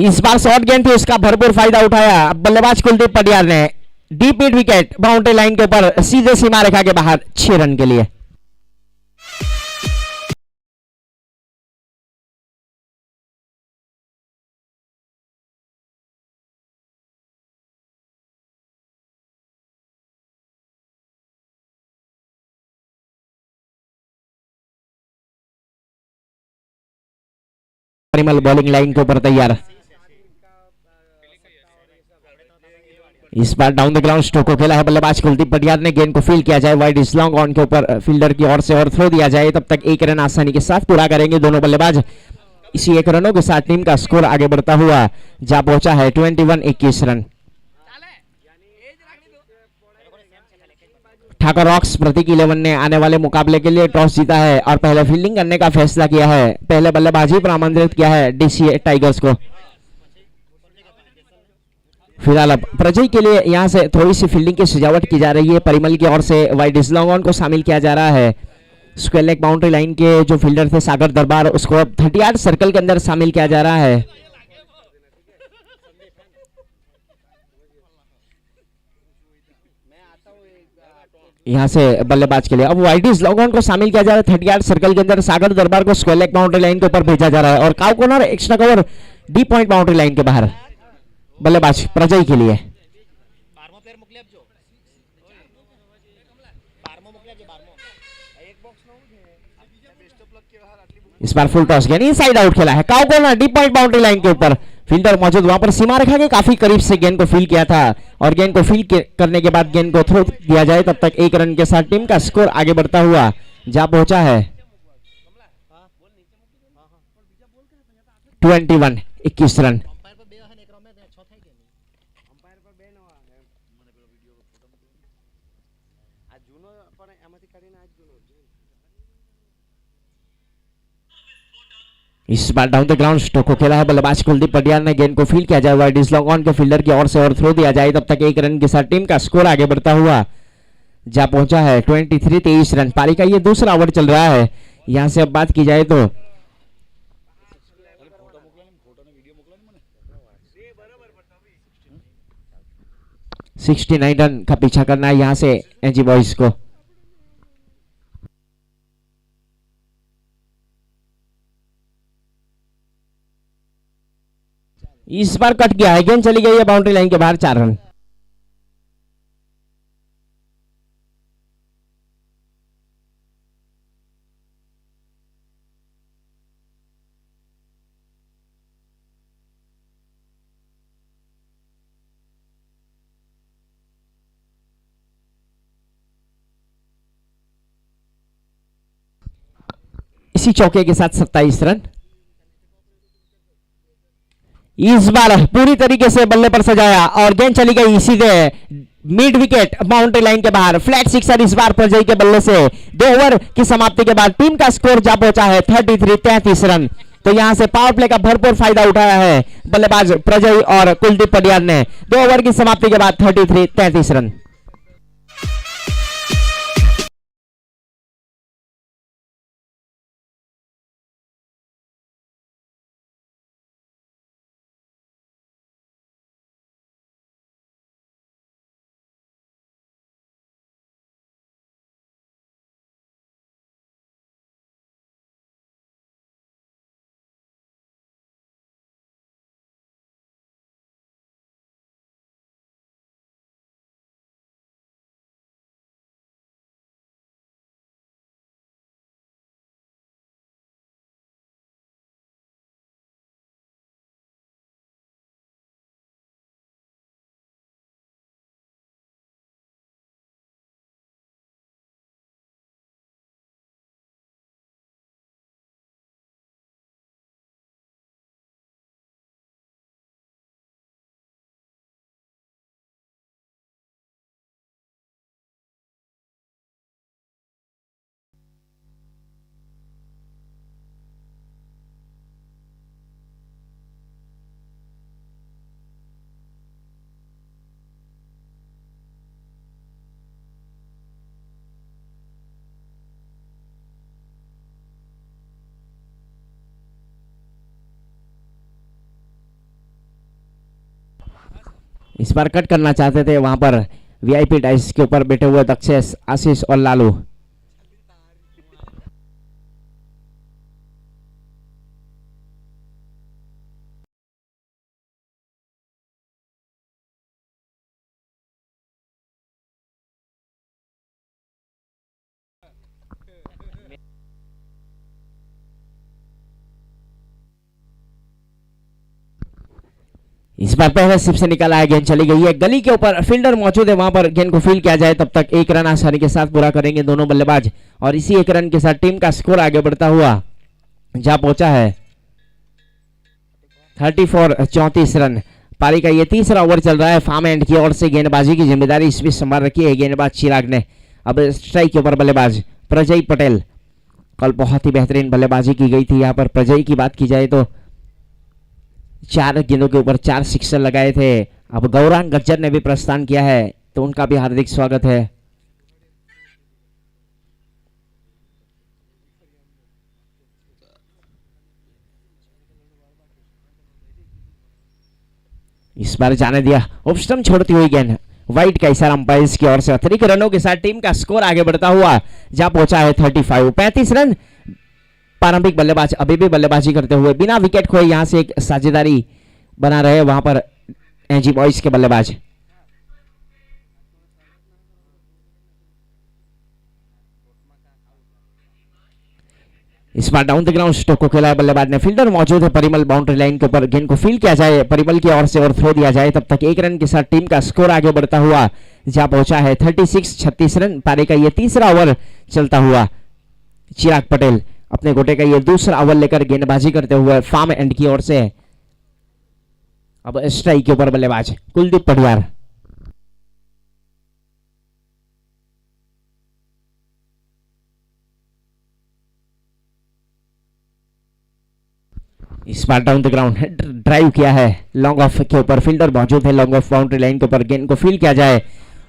इस बार शॉर्ट गेंद थी, उसका भरपूर फायदा उठाया अब बल्लेबाज कुलदीप पटियार ने। Deep mid wicket boundary line के ऊपर सीधे सीमा रेखा के बाहर 6 रन के लिए। परिमल बॉलिंग लाइन के ऊपर तैयार। इस बार डाउन द ग्राउंड स्ट्रोक को खेला है बल्लेबाज कुलदीप पटियार ने। गेंद को फील्ड किया जाए वाइड इस लॉन्ग ऑन के ऊपर फील्डर की ओर से और थ्रो दिया जाए, तब तक 1 रन आसानी के साथ पूरा करेंगे दोनों बल्लेबाज। इसी 1 रनों के साथ टीम का स्कोर आगे बढ़ता हुआ जा पहुंचा है 21 रन। ठाकर रॉक्स प्रतीक 11 ने आने वाले मुकाबले के लिए टॉस जीता है और पहले फील्डिंग करने का फैसला किया है। पहले बल्लेबाजी पर आमंत्रित किया है डीसीए टाइगर्स को। फिलहाल अब प्रजय के लिए यहां से थोड़ी सी फील्डिंग की सजावट की जा रही है। परिमल की ओर से वाइड इस लॉन्ग ऑन को शामिल किया जा रहा है। स्क्वायर लेग बाउंड्री लाइन के जो फील्डर थे सागर दरबार, उसको अब 38 सर्कल के अंदर शामिल किया जा रहा है। यहाँ से बल्लेबाज के लिए अब वाइडिस लॉगऑन को शामिल किया जा रहा है 30 यार्ड सर्कल के अंदर। सागर दरबार को स्क्वायर लेग बाउंड्री लाइन के ऊपर भेजा जा रहा है और cow corner extra cover D point boundary line के बाहर बल्लेबाज प्रजय के लिए। इस बार फुल टॉस गेंद इनसाइड आउट खेला है। Cow corner D point boundary line के ऊपर फील्डर मौजूद वहां पर सीमा रेखा के काफी करीब से गेंद को फील किया था और गेंद को फील करने के बाद गेंद को थ्रो दिया जाए तब तक 1 रन के साथ टीम का स्कोर आगे बढ़ता हुआ जा पहुंचा है 21 रन। इस बार डाउन द ग्राउंड स्ट्रोक को खेला है बल्लेबाज कुलदीप पटियाल ने। गेंद को फील किया जाए वाइडिस लॉन्ग ऑन के फील्डर की ओर से और थ्रो दिया जाए तब तक 1 रन के साथ टीम का स्कोर आगे बढ़ता हुआ जा पहुंचा है 23 रन। पारी का ये दूसरा ओवर चल रहा है। यहां से अब बात की जाए तो $69 रन का पीछा करना है यहां से एनजी बॉयज को। इस बार कट गया है, गेंद चली गई है बाउंड्री लाइन के बाहर 4 रन। इसी चौके के साथ 27 रन। इस बार पूरी तरीके से बल्ले पर सजाया और गेंद चली गई सीधे मिड विकेट बाउंड्री लाइन के बाहर। फ्लैट सिक्सर इस बार प्रजय के बल्ले से 2 ओवर की समाप्ति के बाद टीम का स्कोर जा पहुंचा है 33 रन। तो यहां से पावर प्ले का भरपूर फायदा उठाया है बल्लेबाज प्रजय और कुलदीप पटियाल ने। 2 ओवर की समाप्ति के बाद 33 रन। इस बार कट करना चाहते थे वहां पर वीआईपी डाइस के ऊपर बैठे हुए दक्षेश, आशीष और लालू। इस बार पहले सिप से निकाला है, गेंद चली गई है गली के ऊपर। फील्डर मौजूद है वहां पर, गेंद को फील किया जाए तब तक 1 रन आसानी के साथ पूरा करेंगे दोनों बल्लेबाज और इसी 1 रन के साथ टीम का स्कोर आगे बढ़ता हुआ जा पहुंचा है 34 रन। पारी का ये तीसरा ओवर चल रहा है। फार्म एंड की ओर से गेंदबाजी की जिम्मेदारी इस बीच संभाल रखी है गेंदबाज चिराग ने। अब स्ट्राइक के ऊपर बल्लेबाज प्रजय पटेल। कल बहुत ही बेहतरीन बल्लेबाजी की गई थी यहाँ पर। प्रजय की बात की जाए तो 4 गेंदों के ऊपर 4 सिक्सर लगाए थे। अब गौरांग गज्जर ने भी प्रस्थान किया है तो उनका भी हार्दिक स्वागत है। इस बार जाने दिया ऑफ स्टंप छोड़ती हुई गेंद, वाइट का इशारा अंपायर की ओर से। अतिरिक्त रनों के साथ टीम का स्कोर आगे बढ़ता हुआ जा पहुंचा है 35 रन। प्रारंभिक बल्लेबाज अभी भी बल्लेबाजी करते हुए बिना विकेट खोए यहां से एक साझेदारी बना रहे वहां पर एनजी बॉयज के बल्लेबाज। इस बार डाउन द ग्राउंड स्ट्रोक को खेला है बल्लेबाज ने। फील्डर मौजूद है परिमल। बाउंड्री लाइन के ऊपर गेंद को फील्ड किया जाए परिमल की ओर से और थ्रो दिया जाए। तब तक 1 रन के साथ टीम का स्कोर आगे बढ़ता हुआ जा पहुंचा है 36 रन। पारी का ये तीसरा ओवर चलता हुआ चिराग पटेल अपने गोटे का ये दूसरा ओवर लेकर गेंदबाजी करते हुए फार्म एंड की ओर से। अब स्ट्राइक के ऊपर बल्लेबाज कुलदीप पटियार। इस बार डाउन द ग्राउंड ड्राइव किया है लॉन्ग ऑफ के ऊपर। फील्डर मौजूद है लॉन्ग ऑफ बाउंड्री लाइन के ऊपर। गेंद को फील्ड किया जाए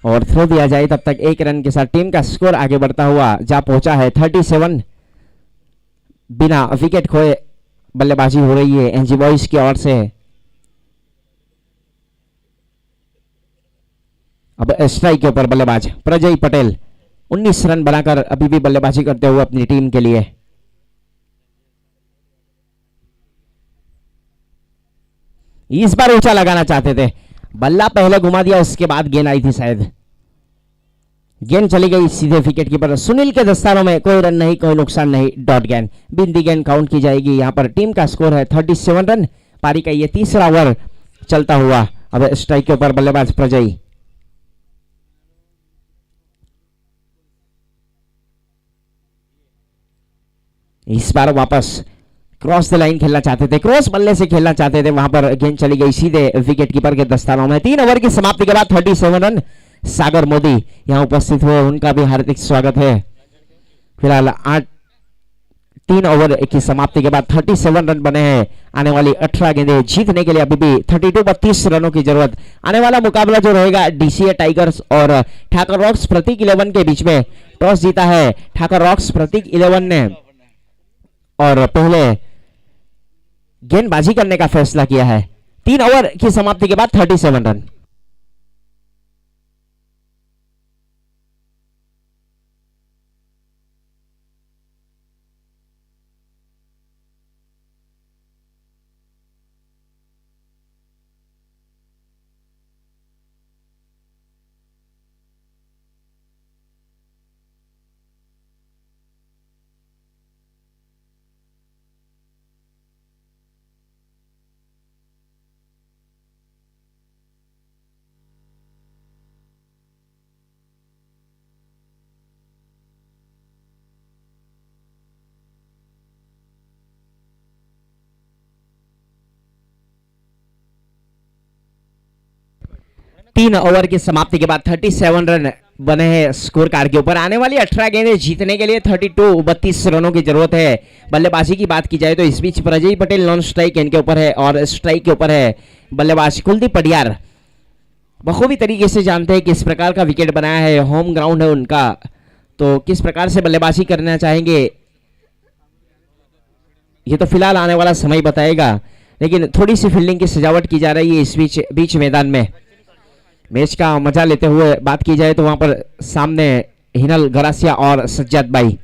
और थ्रो दिया जाए। तब तक 1 रन के साथ टीम का स्कोर आगे बढ़ता हुआ जा पहुंचा है 37। बिना विकेट खोए बल्लेबाजी हो रही है एनजी बॉयज की ओर से। अब स्ट्राइक के ऊपर बल्लेबाज प्रजय पटेल 19 रन बनाकर अभी भी बल्लेबाजी करते हुए अपनी टीम के लिए। इस बार ऊंचा लगाना चाहते थे, बल्ला पहले घुमा दिया, उसके बाद गेंद आई थी शायद। गेंद चली गई सीधे विकेट कीपर सुनील के दस्तानों में। कोई रन नहीं, कोई नुकसान नहीं, डॉट गेंद। बिंदी गेंद काउंट की जाएगी। यहां पर टीम का स्कोर है 37 रन। पारी का ये तीसरा ओवर चलता हुआ। अब स्ट्राइक के ऊपर बल्लेबाज प्रजय। इस बार वापस क्रॉस द लाइन खेलना चाहते थे, क्रॉस बल्ले से खेलना चाहते थे, वहां पर गेंद चली गई सीधे विकेट कीपर के दस्तानों में। 3 ओवर की समाप्ति के बाद 37 रन। सागर मोदी यहां उपस्थित हुए, उनका भी हार्दिक स्वागत है। फिलहाल 3 ओवर की समाप्ति के बाद 37 रन बने हैं। आने वाली 18 गेंदें जीतने के लिए अभी भी 32 रनों की जरूरत। आने वाला मुकाबला जो रहेगा डीसीए टाइगर्स और ठाकर रॉक्स प्रतीक 11 के बीच में। टॉस जीता है ठाकर रॉक्स प्रतीक 11 ने और पहले गेंदबाजी करने का फैसला किया है। 3 ओवर की समाप्ति के बाद 37 रन। तीन ओवर की समाप्ति के बाद 37 रन बने हैं स्कोर कार्ड के ऊपर। आने वाली 18 गेंदें जीतने के लिए 32 रनों की जरूरत है। बल्लेबाजी की बात की जाए तो इस बीच प्रजय पटेल नॉन स्ट्राइक इनके ऊपर है और स्ट्राइक के ऊपर है बल्लेबाज कुलदीप पटियार। बखूबी तरीके से जानते हैं किस प्रकार का विकेट बनाया है, होम ग्राउंड है उनका, तो किस प्रकार से बल्लेबाजी करना चाहेंगे ये तो फिलहाल आने वाला समय बताएगा। लेकिन थोड़ी सी फील्डिंग की सजावट की जा रही है इस बीच मैदान में। मैच का मजा लेते हुए बात की जाए तो वहां पर सामने हिनल गरासिया और सज्जाद भाई।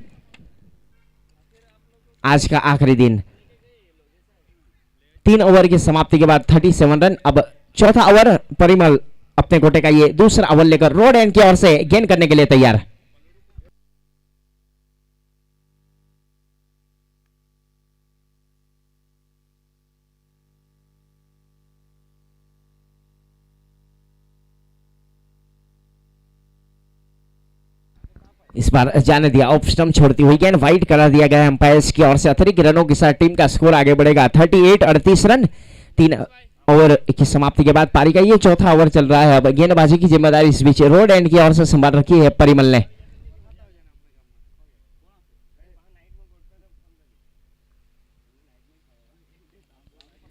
आज का आखिरी दिन। 3 ओवर की समाप्ति के बाद 37 रन। अब चौथा ओवर परिमल अपने गोटे का ये दूसरा ओवर लेकर रोड एंड की ओर से गेंद करने के लिए तैयार। इस बार जाने दिया ऑफ स्टंप छोड़ती हुई गेंद वाइड करा दिया गया अंपायर्स की ओर से। अतिरिक्त रनों के साथ टीम का स्कोर आगे बढ़ेगा 38 रन। 3 ओवर की समाप्ति के बाद पारी का ये चौथा ओवर चल रहा है। अब गेंदबाजी की जिम्मेदारी इस बीच रोड एंड की ओर से संभाल रखी है परिमल ने।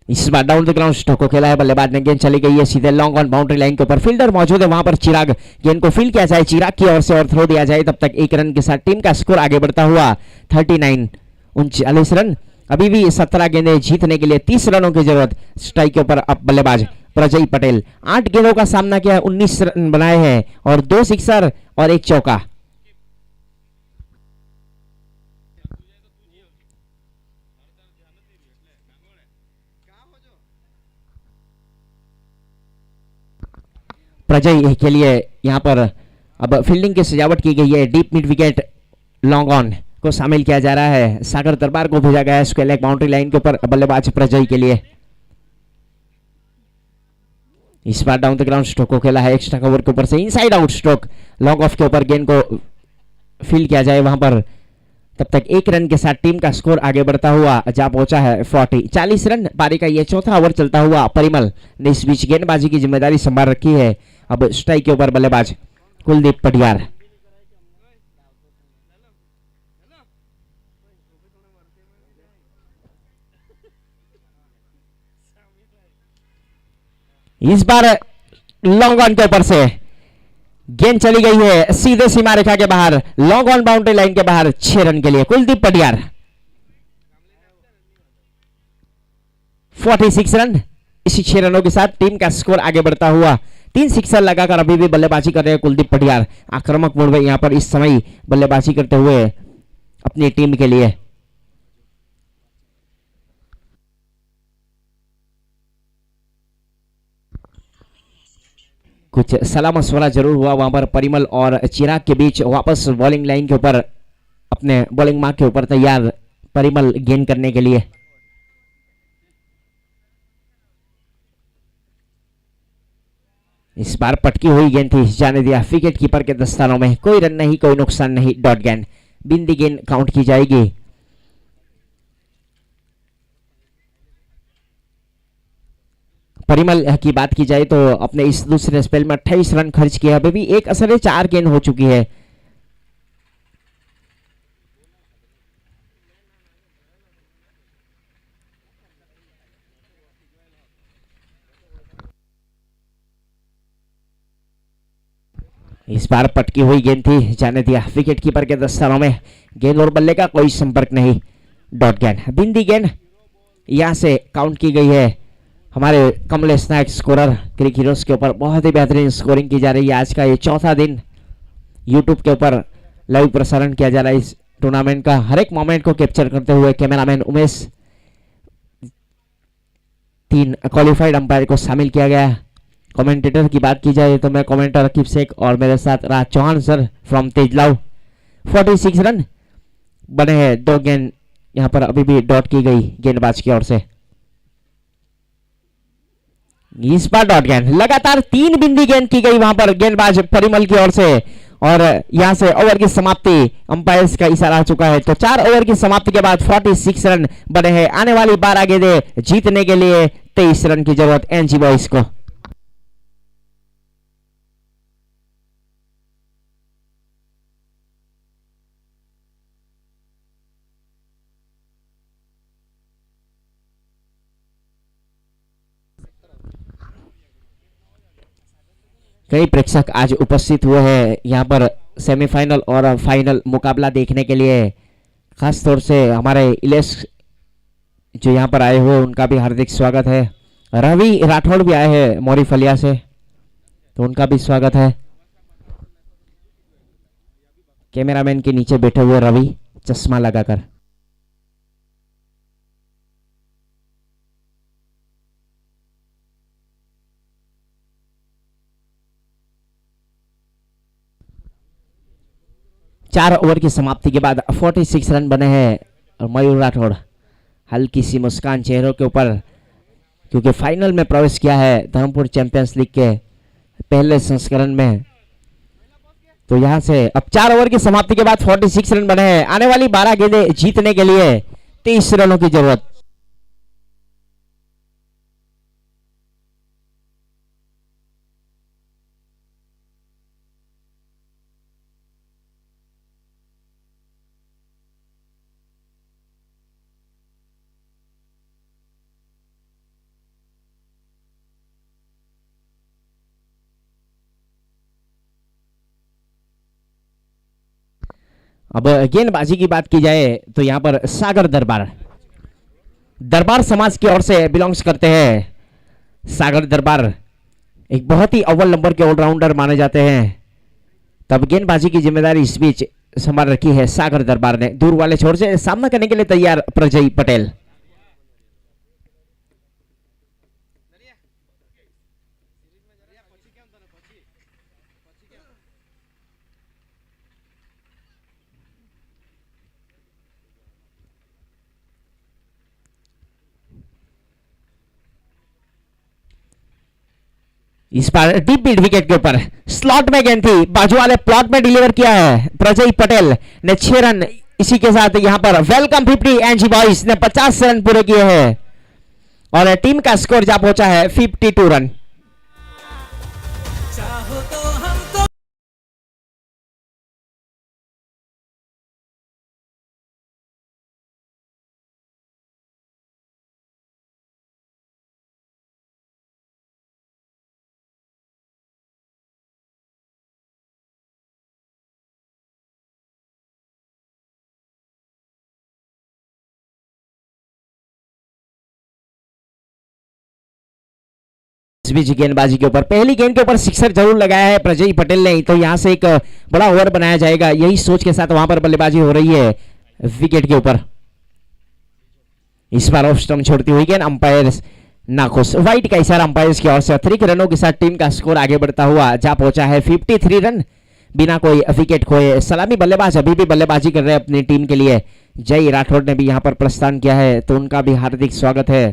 इस बार डाउन द ग्राउंड स्ट्रोक को खेला है बल्लेबाज ने। गेंद चली गई है सीधे लॉन्ग ऑन बाउंड्री लाइन के ऊपर। फील्डर मौजूद है वहां पर चिराग। गेंद को फील्ड किया जाए चिराग की ओर से और थ्रो दिया जाए। तब तक 1 रन के साथ टीम का स्कोर आगे बढ़ता हुआ 39 रन। अभी भी 17 गेंदें जीतने के लिए 30 रनों की जरूरत। स्ट्राइक के ऊपर अब बल्लेबाज प्रजय पटेल। 8 गेंदों का सामना किया, 19 रन बनाए हैं और 2 सिक्सर और 1 चौका। प्रजय के लिए यहां पर अब फील्डिंग की सजावट की गई है। Deep mid wicket long on को शामिल किया जा रहा है। सागर दरबार को भेजा गया है स्क्वायर लेग बाउंड्री लाइन के ऊपर बल्लेबाज प्रजय के लिए। इस बार डाउन द ग्राउंड स्ट्रोक को खेला है एक्स्ट्रा कवर के ऊपर से inside out stroke. Long off के ऊपर गेंद को फील किया जाए वहां पर। तब तक 1 रन के साथ टीम का स्कोर आगे बढ़ता हुआ जा पहुंचा है 40 रन। पारी का यह चौथा ओवर चलता हुआ परिमल ने इस बीच गेंदबाजी की जिम्मेदारी संभाल रखी है। अब स्ट्राइक के ऊपर बल्लेबाज कुलदीप पटियार। इस बार लॉन्ग ऑन के ऊपर से गेंद चली गई है सीधे सीमा रेखा के बाहर, लॉन्ग ऑन बाउंड्री लाइन के बाहर 6 रन के लिए कुलदीप पटियार। 46 रन। इसी 6 रनों के साथ टीम का स्कोर आगे बढ़ता हुआ 3 सिक्सर लगाकर अभी भी बल्लेबाजी कर रहे हैं कुलदीप पटियार। आक्रामक मोड में यहां पर इस समय बल्लेबाजी करते हुए अपनी टीम के लिए। कुछ सलाह मशवरा जरूर हुआ वहां पर परिमल और चिराग के बीच। वापस बॉलिंग लाइन के ऊपर अपने बॉलिंग मार्क के ऊपर तैयार परिमल गेंद करने के लिए। इस बार पटकी हुई गेंद थी, जाने दिया विकेट कीपर के दस्तानों में। कोई रन नहीं, कोई नुकसान नहीं, डॉट गेंद। बिंदी गेंद काउंट की जाएगी। परिमल की बात की जाए तो अपने इस दूसरे स्पेल में 28 रन खर्च किया। अभी भी एक असर 4 गेंद हो चुकी है। इस बार पटकी हुई गेंद थी, जाने दिया विकेट कीपर के दस्तानों में। गेंद और बल्ले का कोई संपर्क नहीं, डॉट गेंद। बिंदी गेंद यहां से काउंट की गई है। हमारे कमलेश नायक स्कोरर क्रिक हीरोज के ऊपर बहुत ही बेहतरीन स्कोरिंग की जा रही है। आज का ये चौथा दिन यूट्यूब के ऊपर लाइव प्रसारण किया जा रहा है इस टूर्नामेंट का। हर एक मोमेंट को कैप्चर करते हुए कैमरामैन उमेश, 3 क्वालिफाइड अंपायर को शामिल किया गया। कमेंटेटर की बात की जाए तो मैं कमेंटर रकीब शेख और मेरे साथ राज चौहान सर फ्रॉम तेजलाव। 46 रन बने हैं। 2 गेंद यहां पर अभी भी डॉट की गई गेंदबाज की ओर से। इस बार डॉट गेंद, लगातार 3 बिंदी गेंद की गई वहां पर गेंदबाज परिमल की ओर से। और यहां से ओवर की समाप्ति अंपायर्स का इशारा आ चुका है। तो 4 ओवर की समाप्ति के बाद 46 रन बने हैं। आने वाली 12 गेंदें जीतने के लिए 23 रन की जरूरत एनजी बॉयज को। कई प्रेक्षक आज उपस्थित हुए हैं यहाँ पर सेमीफाइनल और फाइनल मुकाबला देखने के लिए। खास तौर से हमारे इलेश जो यहाँ पर आए हुए उनका भी हार्दिक स्वागत है। रवि राठौड़ भी आए हैं मोरी फलिया से, तो उनका भी स्वागत है। कैमरामैन के नीचे बैठे हुए रवि चश्मा लगाकर। चार ओवर की समाप्ति के बाद 46 रन बने हैं और मयूर राठौड़ हल्की सी मुस्कान चेहरों के ऊपर, क्योंकि फाइनल में प्रवेश किया है धर्मपुर चैंपियंस लीग के पहले संस्करण में। तो यहां से अब 4 ओवर की समाप्ति के बाद 46 रन बने हैं। आने वाली 12 गेंदें जीतने के लिए 23 रनों की जरूरत। अब गेंदबाजी की बात की जाए तो यहां पर सागर दरबार समाज की ओर से बिलोंग्स करते हैं सागर दरबार एक बहुत ही अव्वल नंबर के ऑलराउंडर माने जाते हैं, तब गेंदबाजी की जिम्मेदारी इस बीच संभाल रखी है सागर दरबार ने। दूर वाले छोर से सामना करने के लिए तैयार प्रजय पटेल। इस बार डीप मिड विकेट के ऊपर स्लॉट में गेंद थी, बाजू वाले प्लॉट में डिलीवर किया है प्रजय पटेल ने 6 रन। इसी के साथ यहां पर वेलकम 50 एनजी बॉयज ने 50 रन पूरे किए हैं और टीम का स्कोर जा पहुंचा है 52 रन। इस बीच गेंदबाजी के ऊपर पहली गेंद के ऊपर सिक्सर जरूर लगाया है प्रजय पटेल ने, तो यहां से एक बड़ा ओवर बनाया जाएगा, यही सोच के साथ वहां पर बल्लेबाजी हो रही है विकेट के ऊपर। इस बार ऑफ स्टंप छोड़ती हुई गेंद, अंपायर नाखुश, वाइट का इशारा अंपायर की ओर से। अतिरिक्त रनों के साथ टीम का स्कोर आगे बढ़ता हुआ जा पहुंचा है 53 रन बिना कोई विकेट खोए। सलामी बल्लेबाज अभी भी बल्लेबाजी कर रहे हैं अपनी टीम के लिए। जय राठौड़ ने भी यहां पर प्रस्थान किया है, तो उनका भी हार्दिक स्वागत है।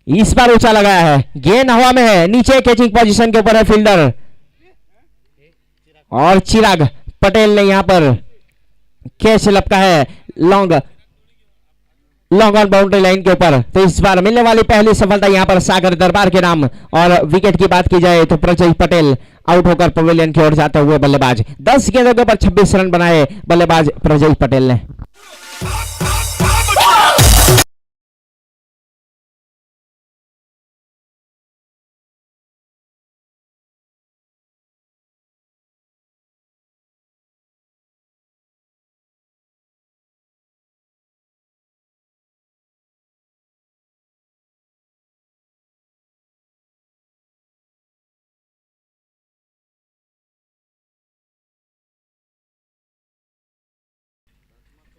इस बार ऊंचा लगाया है, गेंद हवा में है, नीचे कैचिंग पोजीशन के ऊपर है फील्डर और चिराग पटेल ने यहां पर कैच लपका है लॉन्ग ऑन बाउंड्री लाइन के ऊपर। तो इस बार मिलने वाली पहली सफलता यहां पर सागर दरबार के नाम। और विकेट की बात की जाए तो प्रजय पटेल आउट होकर पवेलियन की ओर जाते हुए बल्लेबाज। 10 गेंदों के ऊपर 26 रन बनाए बल्लेबाज प्रजय पटेल ने।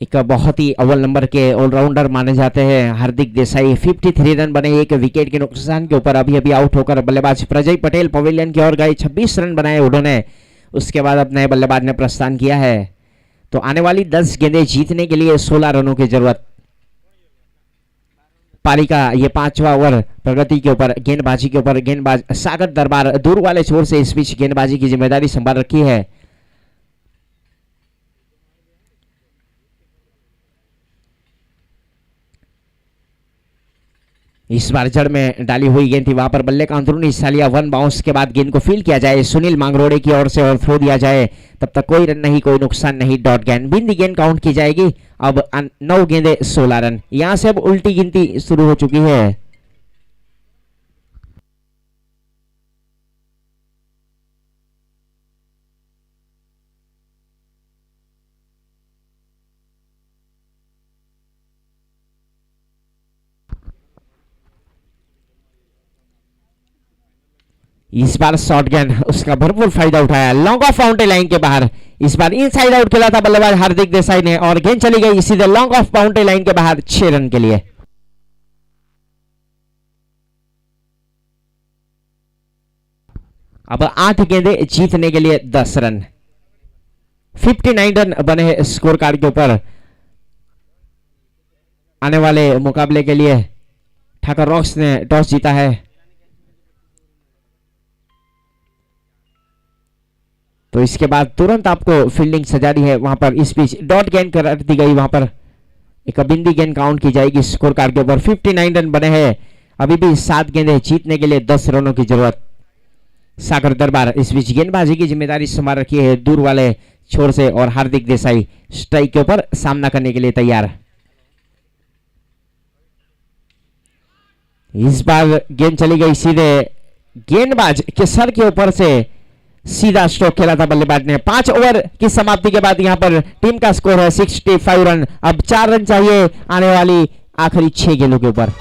एक बहुत ही अव्वल नंबर के ऑलराउंडर माने जाते हैं हार्दिक देसाई। 53 रन बने एक विकेट के नुकसान के ऊपर अभी अभी आउट होकर बल्लेबाज प्रजय पटेल पवेलियन की ओर गए। 26 रन बनाए उन्होंने, उसके बाद अपने बल्लेबाज ने प्रस्थान किया है। तो आने वाली 10 गेंदें जीतने के लिए 16 रनों की जरूरत। पारी का ये 5वां ओवर प्रगति के ऊपर गेंदबाजी के ऊपर गेंदबाज सागर दरबार दूर वाले छोर से इस बीच गेंदबाजी की जिम्मेदारी संभाल रखी है। इस बार जड़ में डाली हुई गेंद थी, वहां पर बल्ले का अंदरूनी हिस्सा लिया, 1 बाउंस के बाद गेंद को फील्ड किया जाए सुनील मांगरोड़े की ओर से और थ्रो दिया जाए, तब तक कोई रन नहीं, कोई नुकसान नहीं, डॉट गेंद। बिंदी गेंद काउंट की जाएगी। अब 9 गेंदे 16 रन। यहां से अब उल्टी गिनती शुरू हो चुकी है। इस बार शॉर्ट गेंद, उसका भरपूर फायदा उठाया लॉन्ग ऑफ बाउंड्री लाइन के बाहर। इस बार इनसाइड आउट खेला था बल्लेबाज हार्दिक देसाई ने और गेंद चली गई सीधे लॉन्ग ऑफ बाउंड्री लाइन के बाहर 6 रन के लिए। अब 8 गेंदे जीतने के लिए 10 रन। 59 रन बने स्कोर कार्ड के ऊपर। आने वाले मुकाबले के लिए ठाकुर रॉक्स ने टॉस जीता है। तो इसके बाद तुरंत आपको फील्डिंग सजानी है वहां पर। इस बीच डॉट गेंद कर दी गई, वहां पर एक बिंदी गेंद काउंट की जाएगी स्कोर कार्ड के ऊपर। 59 रन बने हैं, अभी भी 7 गेंदें जीतने के लिए 10 रनों की जरूरत। सागर दरबार इस बीच गेंदबाजी की जिम्मेदारी संभाल रखी है दूर वाले छोर से और हार्दिक देसाई स्ट्राइक के ऊपर सामना करने के लिए तैयार। इस बार गेंद चली गई सीधे गेंदबाज के सर के ऊपर से सीधा स्ट्रोक खेला था बल्लेबाज ने। 5 ओवर की समाप्ति के बाद यहां पर टीम का स्कोर है 65 रन। अब 4 रन चाहिए आने वाली आखिरी 6 गेंदों के ऊपर।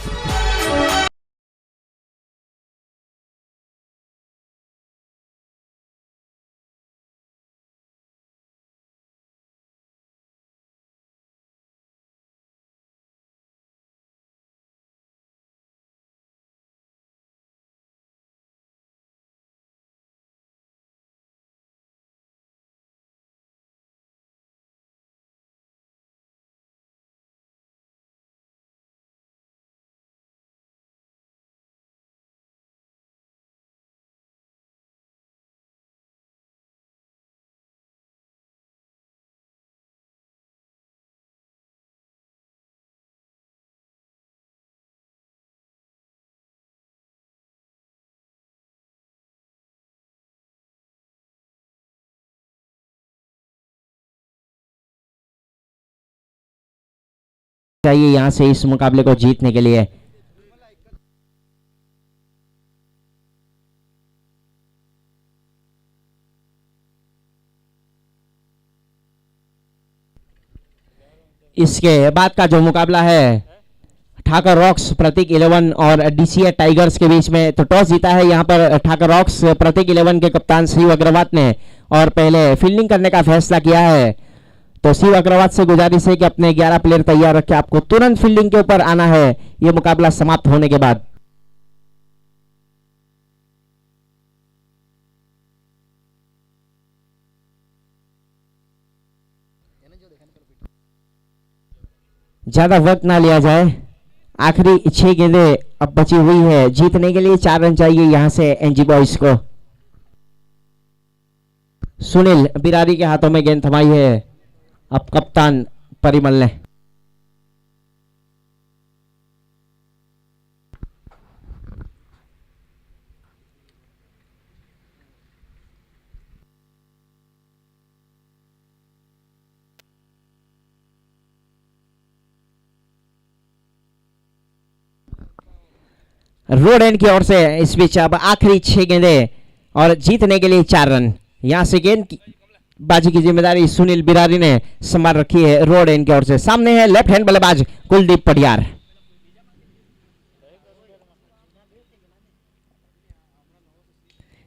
चाहिए यहां से इस मुकाबले को जीतने के लिए। इसके बाद का जो मुकाबला है ठाकर रॉक्स प्रतीक 11 और डीसीए टाइगर्स के बीच में, तो टॉस जीता है यहां पर ठाकर रॉक्स प्रतीक 11 के कप्तान शिव अग्रवाल ने और पहले फील्डिंग करने का फैसला किया है। तो शिव अग्रवाल से गुजारिश है कि अपने 11 प्लेयर तैयार रखें, आपको तुरंत फील्डिंग के ऊपर आना है यह मुकाबला समाप्त होने के बाद। ज्यादा वक्त ना लिया जाए, आखिरी 6 गेंदें अब बची हुई है। जीतने के लिए 4 रन चाहिए यहां से एनजी बॉयज को। सुनील बिरारी के हाथों में गेंद थमाई है अब कप्तान परिमल ने। रोड एंड की ओर से इस बीच अब आखिरी 6 गेंदें और जीतने के लिए 4 रन। यहां से गेंद बाजी की जिम्मेदारी सुनील बिरारी ने संभाल रखी है रोड एंड की ओर से। सामने है लेफ्ट हैंड बल्लेबाज कुलदीप पटियार।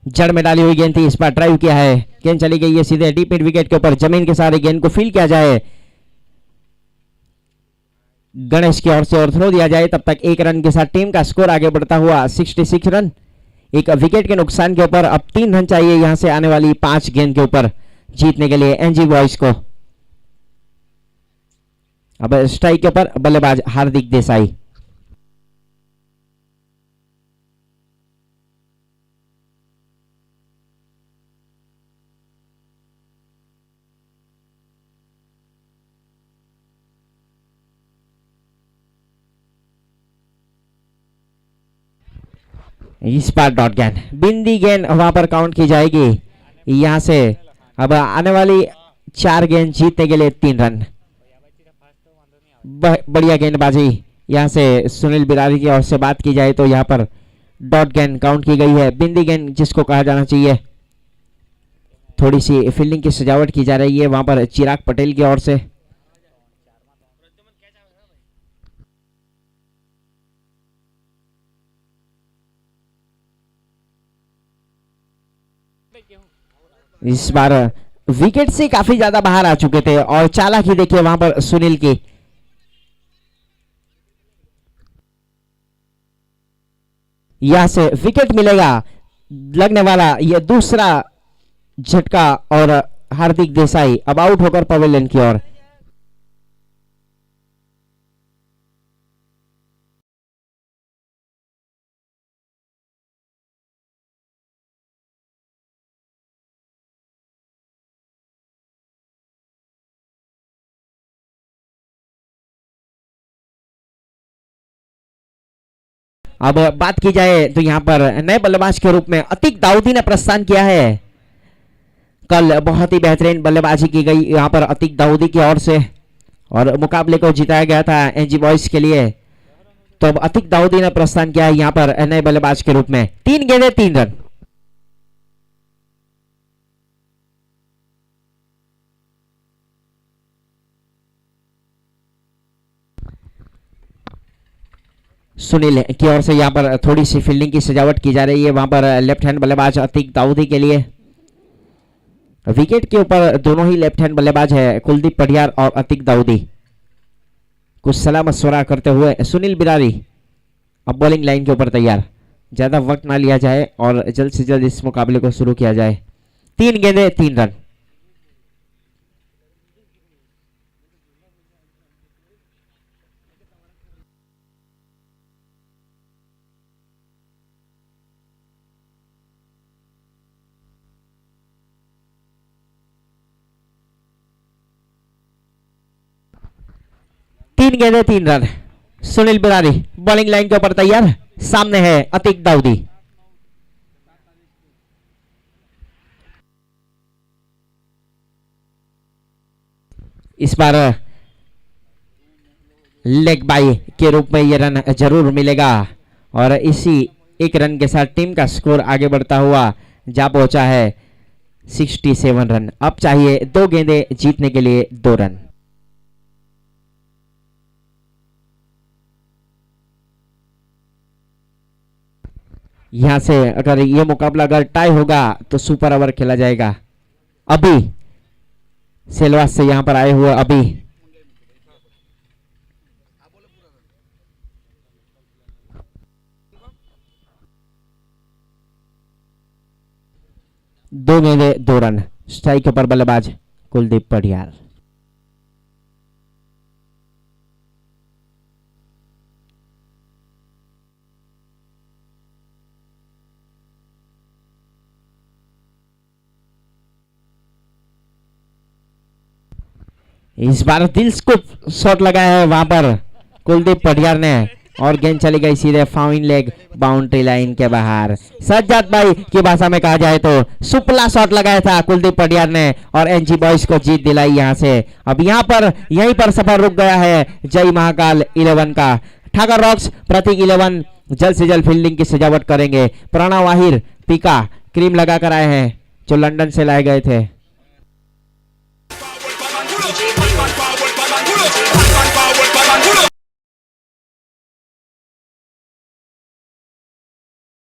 जड़ में डाली हुई गेंद थी, इस पर ड्राइव किया है, गेंद चली गई है सीधे डीप मिड विकेट के ऊपर। जमीन के सहारे गेंद को फील किया जाए, गणेश की ओर से और थ्रो दिया जाए। तब तक 1 रन के साथ टीम का स्कोर आगे बढ़ता हुआ 66 रन। एक विकेट के नुकसान के ऊपर अब 3 रन चाहिए यहां से आने वाली 5 गेंद के ऊपर जीतने के लिए एनजी बॉयज को। अब स्ट्राइक के ऊपर बल्लेबाज हार्दिक देसाई। इस बार डॉट गेंद, बिंदी गेंद वहां पर काउंट की जाएगी। यहां से अब आने वाली 4 गेंद जीतने के लिए 3 रन। बढ़िया गेंदबाजी यहां से सुनील बिरारी की ओर से बात की जाए तो यहां पर डॉट गेंद काउंट की गई है। बिंदी गेंद जिसको कहा जाना चाहिए। थोड़ी सी फील्डिंग की सजावट की जा रही है वहां पर चिराग पटेल की ओर से। इस बार विकेट से काफी ज्यादा बाहर आ चुके थे और चालाकी देखिए वहां पर सुनील की। यहां से विकेट मिलेगा, लगने वाला यह दूसरा झटका और हार्दिक देसाई अब आउट होकर पवेलियन की ओर। अब बात की जाए तो यहां पर नए बल्लेबाज के रूप में अतीक दाऊदी ने प्रस्थान किया है। कल बहुत ही बेहतरीन बल्लेबाजी की गई यहां पर अतीक दाऊदी की ओर से और मुकाबले को जिताया गया था एनजी बॉयज के लिए। तो अब अतीक दाऊदी ने प्रस्थान किया है यहां पर नए बल्लेबाज के रूप में। 3 गेंदें 3 रन। सुनील की ओर से यहाँ पर थोड़ी सी फील्डिंग की सजावट की जा रही है। वहां पर लेफ्ट हैंड बल्लेबाज अतीक दाऊदी के लिए विकेट के ऊपर दोनों ही लेफ्ट हैंड बल्लेबाज है, कुलदीप पटियार और अतीक दाऊदी। कुछ सलाह मशवरा करते हुए सुनील बिरारी अब बॉलिंग लाइन के ऊपर तैयार। ज्यादा वक्त ना लिया जाए और जल्द से जल्द इस मुकाबले को शुरू किया जाए। 3 गेंदें 3 रन। तीन गेंदें 3 run. Sunil Birari bowling line के ऊपर तैयार। सामने है अतीक दाऊदी। इस बार लेग बाई के रूप में यह रन जरूर मिलेगा और इसी एक रन के साथ टीम का स्कोर आगे बढ़ता हुआ जा पहुंचा है 67 रन। अब चाहिए 2 गेंदें जीतने के लिए 2 रन। यहां से अगर ये मुकाबला अगर टाई होगा तो सुपर ओवर खेला जाएगा। अभी सेलवास से यहां पर आए हुए अभी दो गेंदे 2 रन। स्ट्राइक पर बल्लेबाज कुलदीप पटियार। इस बार दिल को शॉट लगाया है वहां पर कुलदीप पटियार ने और गेंद चली गई सीधे फाउल लेग बाउंड्री लाइन के बाहर। सज्जाद भाई की भाषा में कहा जाए तो सुपला शॉट लगाया था कुलदीप पटियार ने और एनजी बॉयज को जीत दिलाई यहां से। अब यहीं पर सफर रुक गया है जय महाकाल 11 का। ठाकर रॉक्स प्रतीक 11 जल्द से जल्द फील्डिंग की सजावट करेंगे। प्रणव आहिर पीका क्रीम लगा कर आए हैं जो लंदन से लाए गए थे।